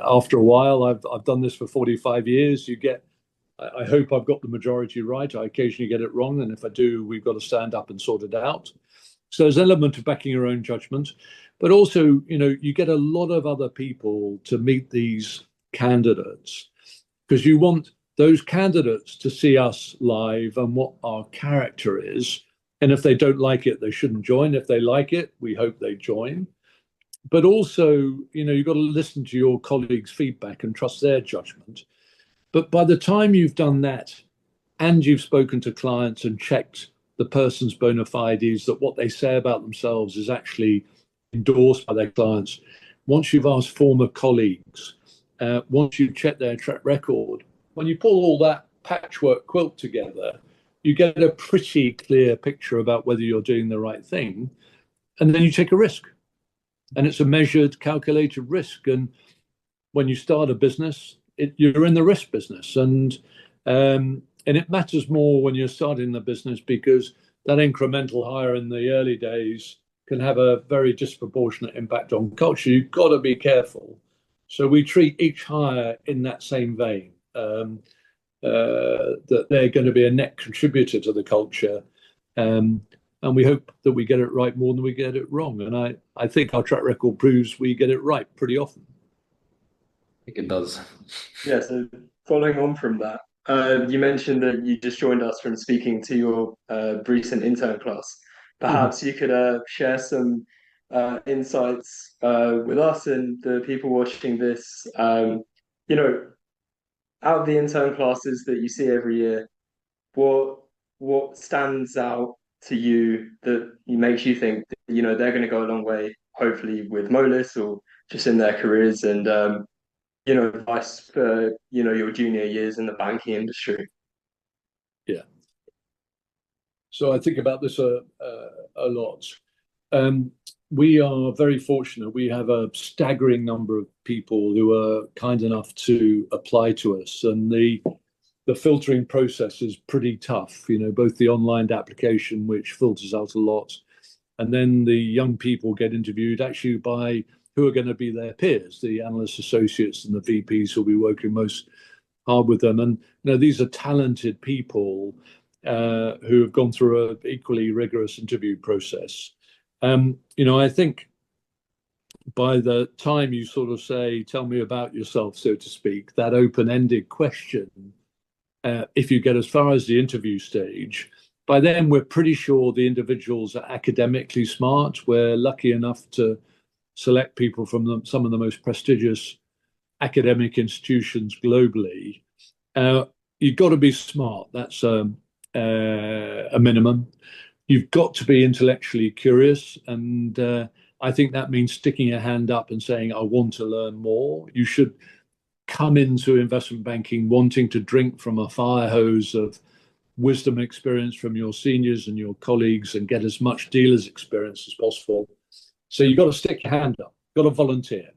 After a while, I've done this for 45 years. I hope I've got the majority right. I occasionally get it wrong, and if I do, we've got to stand up and sort it out. So there's an element of backing your own judgment, but also, you know, you get a lot of other people to meet these candidates because you want those candidates to see us live and what our character is. And if they don't like it, they shouldn't join. If they like it, we hope they join. But also, you know, you've got to listen to your colleagues' feedback and trust their judgment. But by the time you've done that and you've spoken to clients and checked the person's bona fides, that what they say about themselves is actually endorsed by their clients, once you've asked former colleagues, once you've checked their track record, when you pull all that patchwork quilt together, you get a pretty clear picture about whether you're doing the right thing, and then you take a risk. and it's a measured, calculated risk. And when you start a business, you're in the risk business, and it matters more when you're starting the business, because that incremental hire in the early days can have a very disproportionate impact on culture. You've got to be careful. So we treat each hire in that same vein, that they're going to be a net contributor to the culture. And we hope that we get it right more than we get it wrong. And I think our track record proves we get it right pretty often. I think it does. Yeah, so following on from that, you mentioned that you just joined us from speaking to your recent intern class. Perhaps you could share some insights with us and the people watching this. You know, out of the intern classes that you see every year, what what stands out to you that makes you think that, they're going to go a long way, hopefully with Moelis or just in their careers, and advice for your junior years in the banking industry? Yeah. So I think about this a lot. We are very fortunate. We have a staggering number of people who are kind enough to apply to us, and the filtering process is pretty tough. Both the online application, which filters out a lot, and then the young people get interviewed actually by who are going to be their peers, the analyst associates and the VPs who'll be working most hard with them. And these are talented people who have gone through an equally rigorous interview process. I think by the time you sort of say, tell me about yourself, so to speak, that open-ended question, if you get as far as the interview stage, by then we're pretty sure the individuals are academically smart. We're lucky enough to select people from some of the most prestigious academic institutions globally. You've got to be smart. That's a minimum. You've got to be intellectually curious, and I think that means sticking your hand up and saying, I want to learn more. You should come into investment banking wanting to drink from a fire hose of wisdom, experience from your seniors and your colleagues, and get as much dealer's experience as possible. So you've got to stick your hand up, got to volunteer,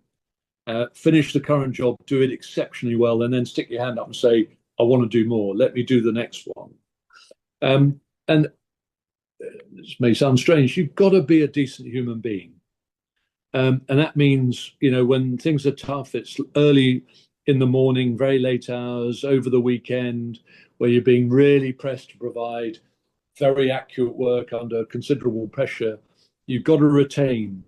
finish the current job, do it exceptionally well, and then stick your hand up and say, I want to do more. Let me do the next one. And this may sound strange, you've got to be a decent human being. And that means, when things are tough, it's early in the morning, very late hours, over the weekend, where you're being really pressed to provide very accurate work under considerable pressure. You've got to retain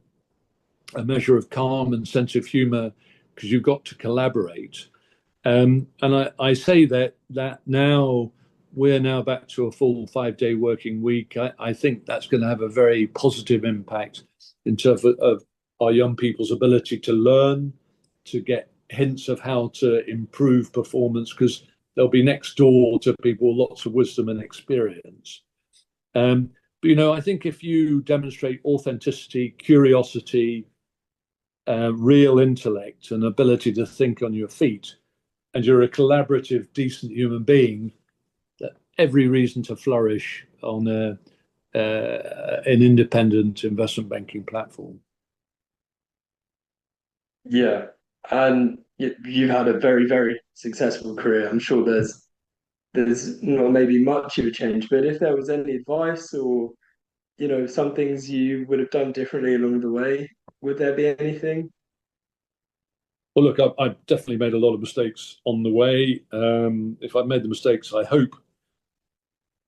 a measure of calm and sense of humor, because you've got to collaborate. And I say that now we're now back to a full 5-day working week. I think that's going to have a very positive impact in terms of our young people's ability to learn, to get hints of how to improve performance, because they'll be next door to people with lots of wisdom and experience. But I think if you demonstrate authenticity, curiosity, real intellect, and ability to think on your feet, and you're a collaborative, decent human being, every reason to flourish on an independent investment banking platform. Yeah, and you've had a very, very successful career. I'm sure there's not maybe much you would change, but if there was any advice or some things you would have done differently along the way, would there be anything? Well, look, I've definitely made a lot of mistakes on the way. If I've made the mistakes, I hope,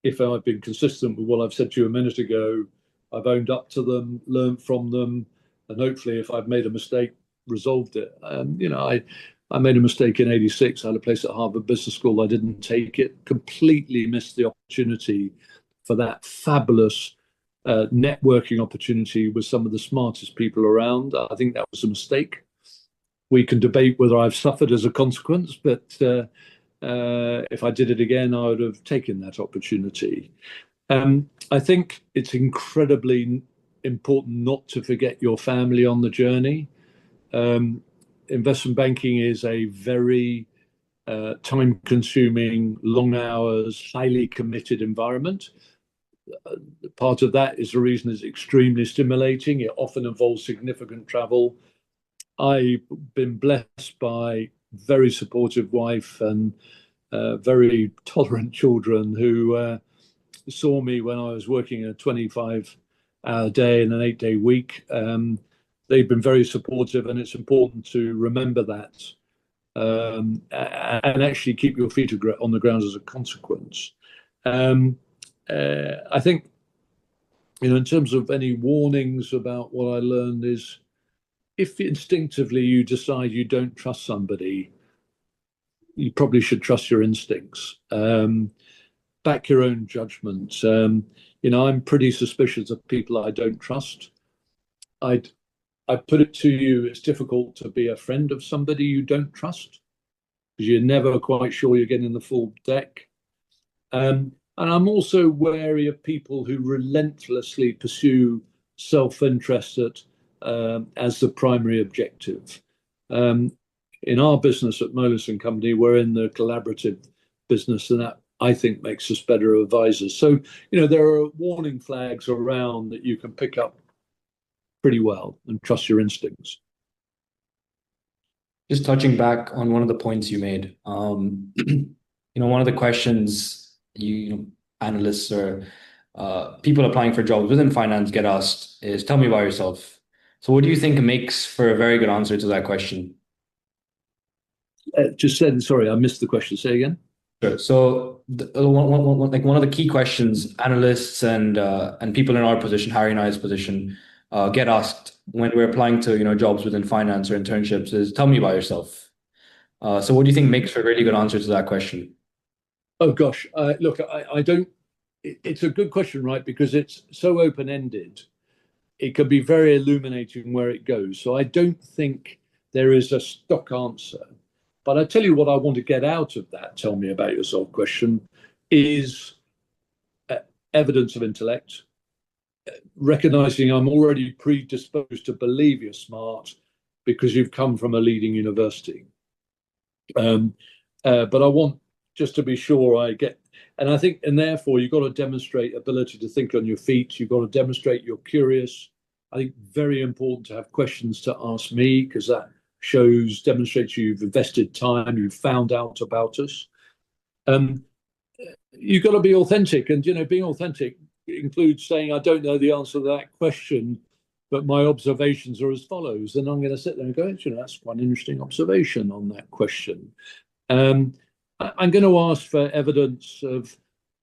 if I've been consistent with what I've said to you a minute ago, I've owned up to them, learned from them, and hopefully, if I've made a mistake, resolved it. I made a mistake in '86. I had a place at Harvard Business School. I didn't take it. Completely missed the opportunity for that fabulous networking opportunity with some of the smartest people around. I think that was a mistake. We can debate whether I've suffered as a consequence, but if I did it again, I would have taken that opportunity. I think it's incredibly important not to forget your family on the journey. Investment banking is a very time-consuming, long hours, highly committed environment. Part of that is the reason it's extremely stimulating. It often involves significant travel. I've been blessed by very supportive wife and very tolerant children who saw me when I was working a 25-hour day and an 8-day week. They've been very supportive, and it's important to remember that and actually keep your feet on the ground as a consequence. I think, in terms of any warnings about what I learned is, if instinctively you decide you don't trust somebody, you probably should trust your instincts. Back your own judgment. I'm pretty suspicious of people I don't trust. I put it to you, it's difficult to be a friend of somebody you don't trust because you're never quite sure you're getting the full deck. And I'm also wary of people who relentlessly pursue self-interest as the primary objective. In our business at Moelis and Company, we're in the collaborative business, and that, I think, makes us better advisors. So, there are warning flags around that you can pick up pretty well and trust your instincts. Just touching back on one of the points you made, one of the questions analysts or people applying for jobs within finance get asked is, tell me about yourself. So what do you think makes for a very good answer to that question? Sorry, I missed the question. Say again. Sure. So one of the key questions analysts and people in our position, Harry and I's position, get asked when we're applying to jobs within finance or internships is, tell me about yourself. So what do you think makes for a really good answer to that question? Oh gosh, look, I don't. It's a good question, right? Because it's so open-ended. It can be very illuminating where it goes. So I don't think there is a stock answer. But I tell you what I want to get out of that tell me about yourself question is evidence of intellect, recognizing I'm already predisposed to believe you're smart because you've come from a leading university. But I want just to be sure I get, and I think, and therefore you've got to demonstrate ability to think on your feet. You've got to demonstrate you're curious. I think very important to have questions to ask me because that demonstrates you've invested time, you've found out about us. You've got to be authentic, and being authentic includes saying, I don't know the answer to that question, but my observations are as follows. And I'm going to sit there and go, that's quite an interesting observation on that question. I'm going to ask for evidence of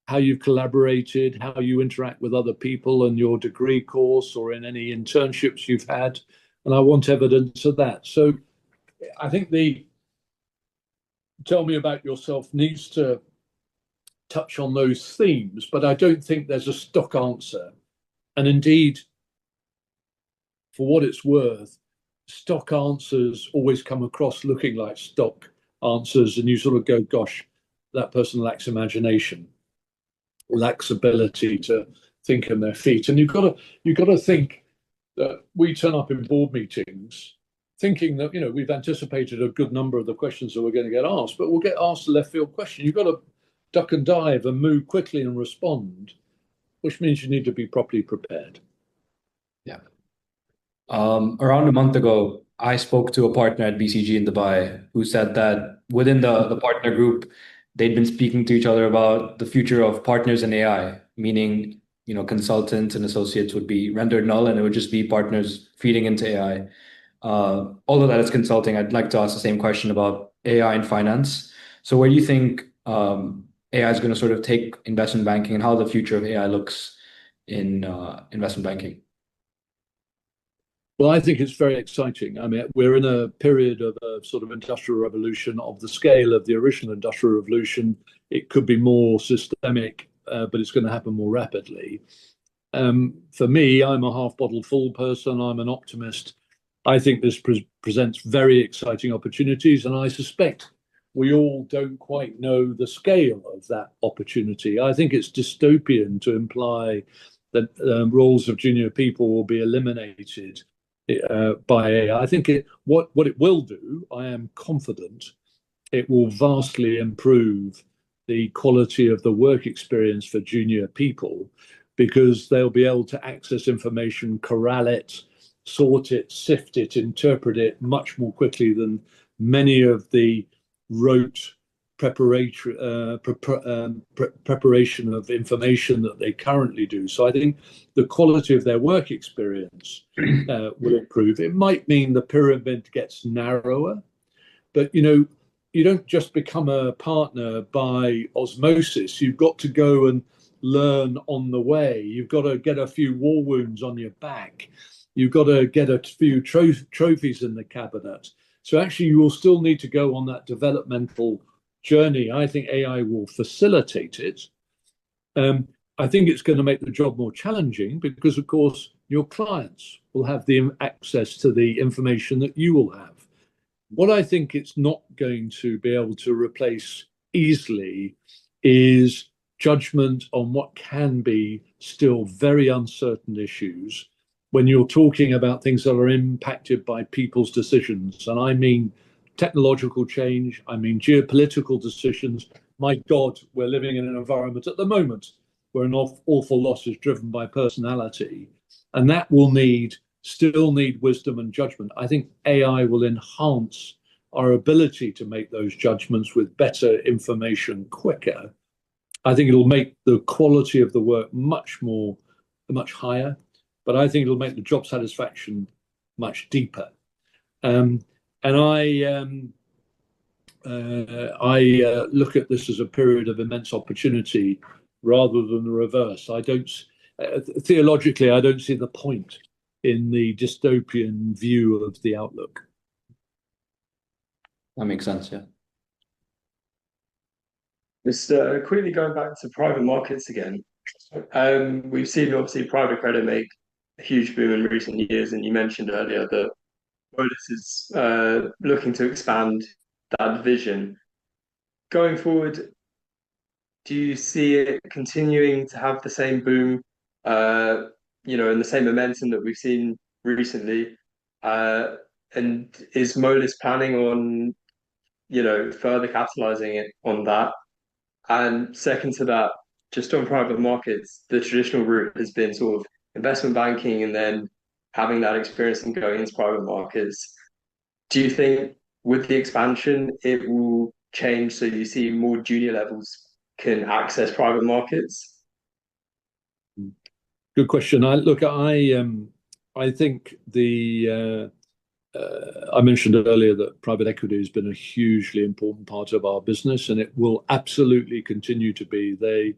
how you've collaborated, how you interact with other people in your degree course or in any internships you've had. And I want evidence of that. So I think the tell me about yourself needs to touch on those themes, but I don't think there's a stock answer. And indeed, for what it's worth, stock answers always come across looking like stock answers, and you sort of go, gosh, that person lacks imagination, lacks ability to think on their feet. And you've got to think that we turn up in board meetings thinking that we've anticipated a good number of the questions that we're going to get asked, but we'll get asked a left field question. You've got to duck and dive and move quickly and respond, which means you need to be properly prepared. Yeah. Around a month ago, I spoke to a partner at BCG in Dubai who said that within the partner group, they'd been speaking to each other about the future of partners in AI, meaning, consultants and associates would be rendered null and it would just be partners feeding into AI. Although that is consulting, I'd like to ask the same question about AI and finance. So where do you think AI is going to sort of take investment banking and how the future of AI looks in investment banking? Well, I think it's very exciting. I mean, we're in a period of a sort of industrial revolution of the scale of the original industrial revolution. It could be more systemic, but it's going to happen more rapidly. For me, I'm a half bottle full person. I'm an optimist. I think this presents very exciting opportunities, and I suspect we all don't quite know the scale of that opportunity. I think it's dystopian to imply that roles of junior people will be eliminated by AI. I think what it will do, I am confident, it will vastly improve the quality of the work experience for junior people, because they'll be able to access information, corral it, sort it, sift it, interpret it much more quickly than many of the rote preparation of information that they currently do. So I think the quality of their work experience will improve. It might mean the pyramid gets narrower, but you don't just become a partner by osmosis. You've got to go and learn on the way. You've got to get a few war wounds on your back. You've got to get a few trophies in the cabinet. So actually, you will still need to go on that developmental journey. I think AI will facilitate it. I think it's going to make the job more challenging because, of course, your clients will have the access to the information that you will have. What I think it's not going to be able to replace easily is judgment on what can be still very uncertain issues when you're talking about things that are impacted by people's decisions. And I mean technological change, I mean geopolitical decisions. My God, we're living in an environment at the moment where an awful lot is driven by personality. And that will still need wisdom and judgment. I think AI will enhance our ability to make those judgments with better information quicker. I think it'll make the quality of the work much higher, but I think it'll make the job satisfaction much deeper. And I look at this as a period of immense opportunity rather than the reverse. Theologically, I don't see the point in the dystopian view of the outlook. That makes sense, yeah. Just quickly going back to private markets again. We've seen obviously private credit make a huge boom in recent years, and you mentioned earlier that Moelis is looking to expand that division. Going forward, do you see it continuing to have the same boom, and the same momentum that we've seen recently? And is Moelis planning on, further capitalizing it on that? And second to that, just on private markets, the traditional route has been sort of investment banking and then having that experience and going into private markets. Do you think with the expansion, it will change so you see more junior levels can access private markets? Good question. I think I mentioned earlier that private equity has been a hugely important part of our business, and it will absolutely continue to be. They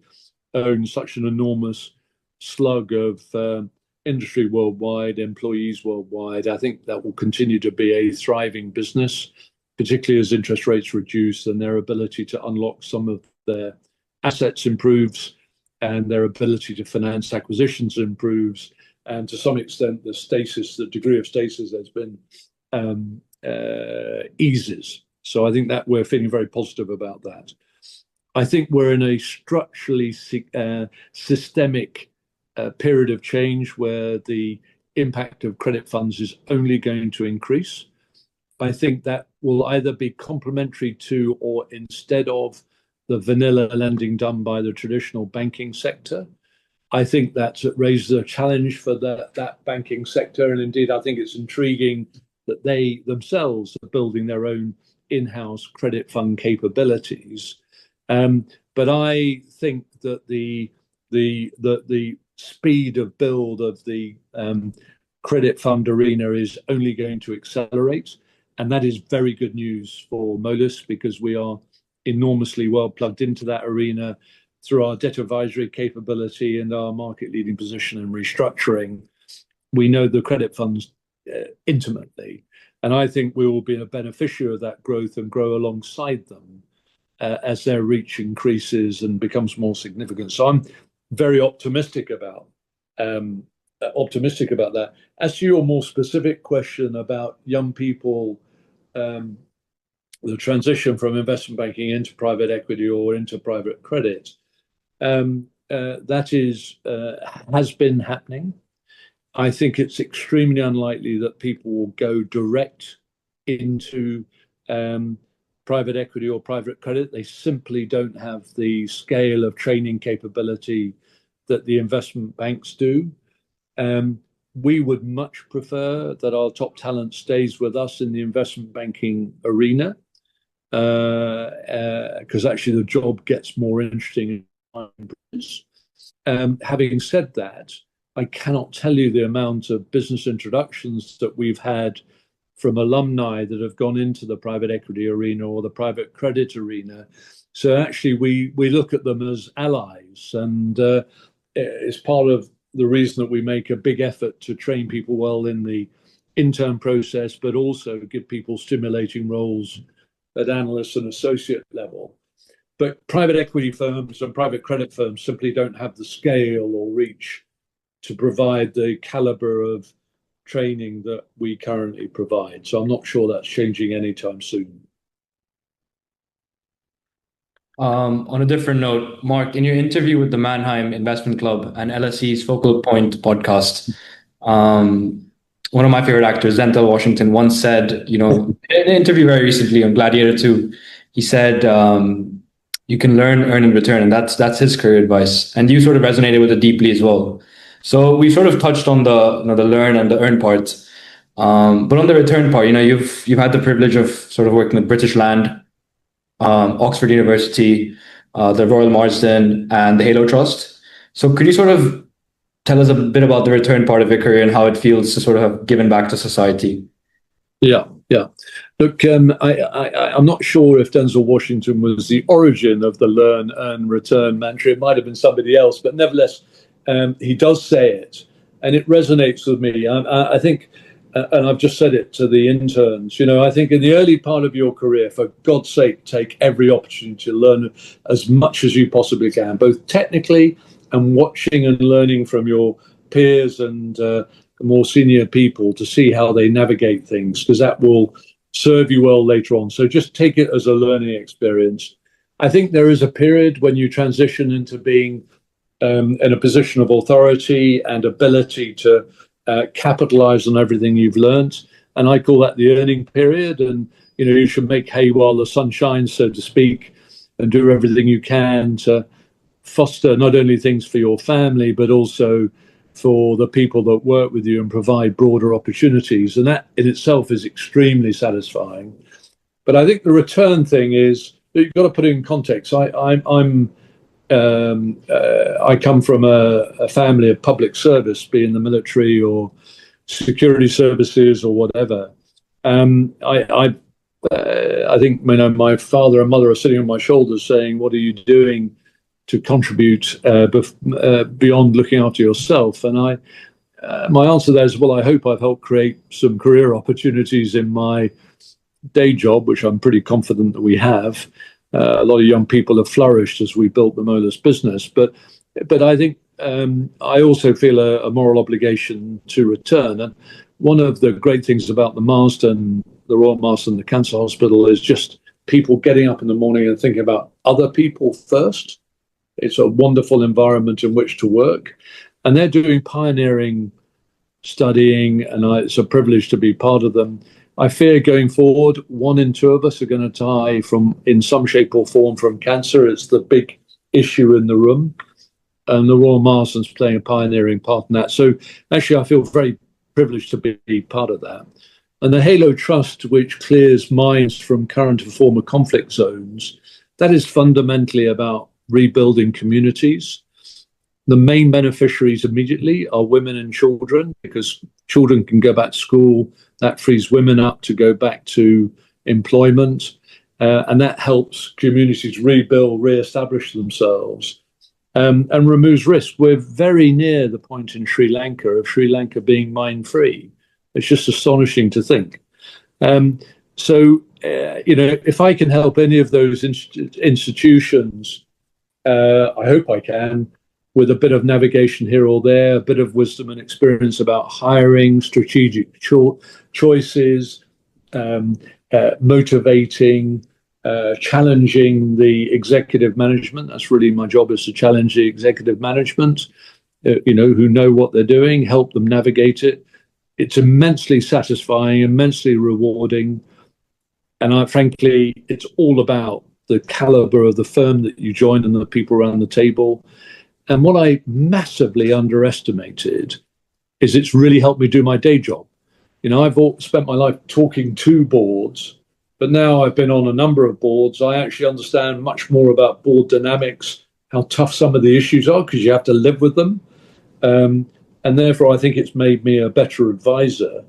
own such an enormous slug of industry worldwide, employees worldwide. I think that will continue to be a thriving business, particularly as interest rates reduce and their ability to unlock some of their assets improves and their ability to finance acquisitions improves. And to some extent, the degree of stasis there's been eases. So I think that we're feeling very positive about that. I think we're in a structurally systemic period of change where the impact of credit funds is only going to increase. I think that will either be complementary to or instead of the vanilla lending done by the traditional banking sector. I think that raises a challenge for that banking sector. And indeed, I think it's intriguing that they themselves are building their own in-house credit fund capabilities. But I think that the speed of build of the credit fund arena is only going to accelerate. And that is very good news for Moelis because we are enormously well plugged into that arena through our debt advisory capability and our market leading position in restructuring. We know the credit funds intimately. And I think we will be a beneficiary of that growth and grow alongside them as their reach increases and becomes more significant. So I'm very optimistic about that. As to your more specific question about young people, the transition from investment banking into private equity or into private credit, that has been happening. I think it's extremely unlikely that people will go direct into private equity or private credit. They simply don't have the scale of training capability that the investment banks do. We would much prefer that our top talent stays with us in the investment banking arena, because actually the job gets more interesting. Having said that, I cannot tell you the amount of business introductions that we've had from alumni that have gone into the private equity arena or the private credit arena. So actually we look at them as allies, and it's part of the reason that we make a big effort to train people well in the intern process, but also give people stimulating roles at analyst and associate level. But private equity firms and private credit firms simply don't have the scale or reach to provide the caliber of training that we currently provide. So I'm not sure that's changing anytime soon. On a different note, Mark, in your interview with the Mannheim Investment Club and LSE's Focal Point podcast, one of my favorite actors, Denzel Washington, once said, in an interview very recently on Gladiator 2, he said, you can learn, earn, and return. And that's his career advice. And you sort of resonated with it deeply as well. So we sort of touched on the learn and the earn part. But on the return part, you've had the privilege of sort of working with British Land, Oxford University, the Royal Marsden, and the Halo Trust. So could you sort of tell us a bit about the return part of your career and how it feels to sort of have given back to society? Yeah. Look, I'm not sure if Denzel Washington was the origin of the learn, earn, return mantra. It might have been somebody else, but nevertheless, he does say it, and it resonates with me. I think, and I've just said it to the interns, I think in the early part of your career, for God's sake, take every opportunity to learn as much as you possibly can, both technically and watching and learning from your peers and more senior people to see how they navigate things, because that will serve you well later on. So just take it as a learning experience. I think there is a period when you transition into being in a position of authority and ability to capitalize on everything you've learned. And I call that the earning period. And, you should make hay while the sun shines, so to speak, and do everything you can to foster not only things for your family, but also for the people that work with you and provide broader opportunities. And that in itself is extremely satisfying. But I think the return thing is that you've got to put it in context. I come from a family of public service, be in the military or security services or whatever. I think my father and mother are sitting on my shoulders saying, "What are you doing to contribute beyond looking after yourself?" And my answer there is, well, I hope I've helped create some career opportunities in my day job, which I'm pretty confident that we have. A lot of young people have flourished as we built the Moelis business, but I think I also feel a moral obligation to return. And one of the great things about the Royal Marsden, the Cancer Hospital, is just people getting up in the morning and thinking about other people first. It's a wonderful environment in which to work, and they're doing pioneering studying, and it's a privilege to be part of them. I fear going forward, 1 in 2 of us are going to die in some shape or form from cancer. It's the big issue in the room, and the Royal Marsden's playing a pioneering part in that. So actually, I feel very privileged to be part of that. And the Halo Trust, which clears minds from current and former conflict zones, that is fundamentally about rebuilding communities. The main beneficiaries immediately are women and children, because children can go back to school. That frees women up to go back to employment, and that helps communities rebuild, re-establish themselves, and removes risk. We're very near the point in Sri Lanka being mine-free. It's just astonishing to think. If I can help any of those institutions, I hope I can, with a bit of navigation here or there, a bit of wisdom and experience about hiring, strategic choices, motivating, challenging the executive management. That's really my job, is to challenge the executive management, who know what they're doing, help them navigate it. It's immensely satisfying, immensely rewarding. And frankly, it's all about the caliber of the firm that you join and the people around the table. And what I massively underestimated is it's really helped me do my day job. I've spent my life talking to boards, but now I've been on a number of boards. I actually understand much more about board dynamics, how tough some of the issues are, because you have to live with them. And therefore, I think it's made me a better advisor.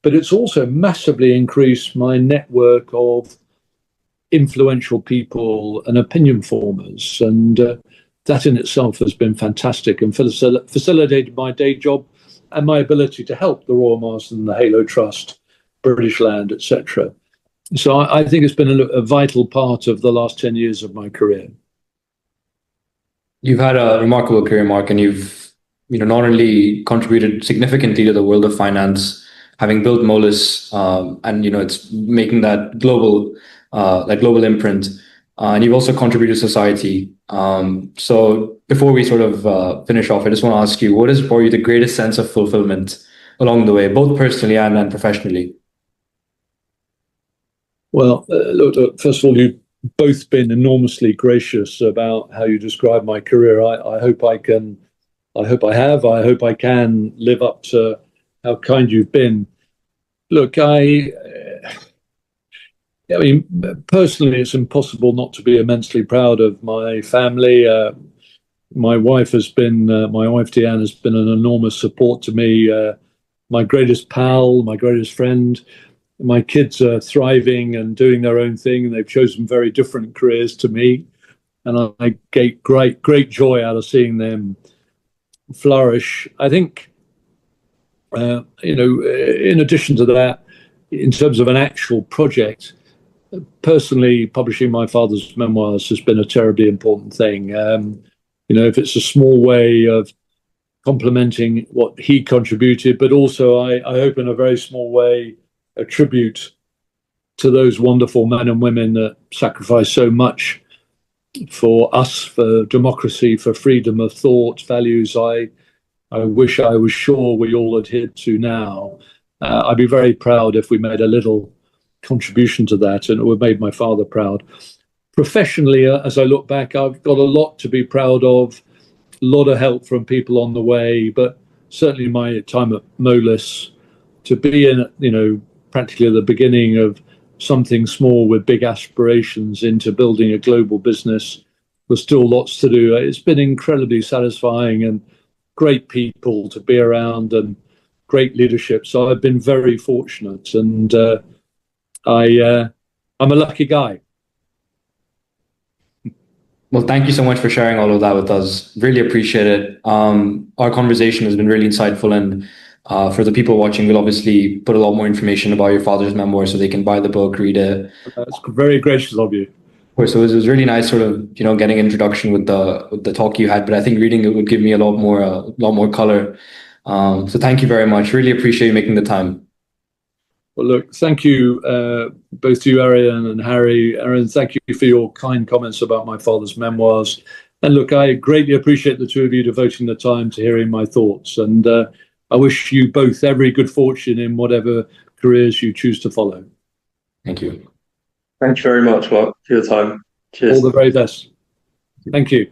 But it's also massively increased my network of influential people and opinion formers. And that in itself has been fantastic and facilitated my day job and my ability to help the Royal Marsden, the Halo Trust, British Land, etc. So I think it's been a vital part of the last 10 years of my career. You've had a remarkable career, Mark, and you've not only contributed significantly to the world of finance, having built Moelis, and it's making that global imprint, and you've also contributed to society. So before we sort of finish off, I just want to ask you, what is for you the greatest sense of fulfillment along the way, both personally and professionally? Well, look, first of all, you've both been enormously gracious about how you describe my career. I hope I can live up to how kind you've been. Look, I mean, personally, it's impossible not to be immensely proud of my family. My wife Deanne has been an enormous support to me. My greatest pal, my greatest friend. My kids are thriving and doing their own thing, and they've chosen very different careers to me. And I get great joy out of seeing them flourish. I think, in addition to that, in terms of an actual project, personally, publishing my father's memoirs has been a terribly important thing. If it's a small way of complementing what he contributed, but also I hope in a very small way a tribute to those wonderful men and women that sacrificed so much for us, for democracy, for freedom of thought, values I wish I was sure we all adhered to now. I'd be very proud if we made a little contribution to that, and it would have made my father proud. Professionally, as I look back, I've got a lot to be proud of, a lot of help from people on the way, but certainly my time at Moelis, to be in, practically at the beginning of something small with big aspirations into building a global business, there's still lots to do. It's been incredibly satisfying and great people to be around and great leadership. So I've been very fortunate, and I'm a lucky guy. Well, thank you so much for sharing all of that with us. Really appreciate it. Our conversation has been really insightful, and for the people watching, we'll obviously put a lot more information about your father's memoir so they can buy the book, read it. That's very gracious of you. So it was really nice, sort of, getting introduction with the talk you had. But I think reading it would give me a lot more color. So thank you very much. Really appreciate you making the time. Well, look, thank you, both to you, Arian and Harry. Arian, thank you for your kind comments about my father's memoirs. And look, I greatly appreciate the two of you devoting the time to hearing my thoughts. And I wish you both every good fortune in whatever careers you choose to follow. Thank you. Thank you very much, Mark, for your time. Cheers. All the very best. Thank you.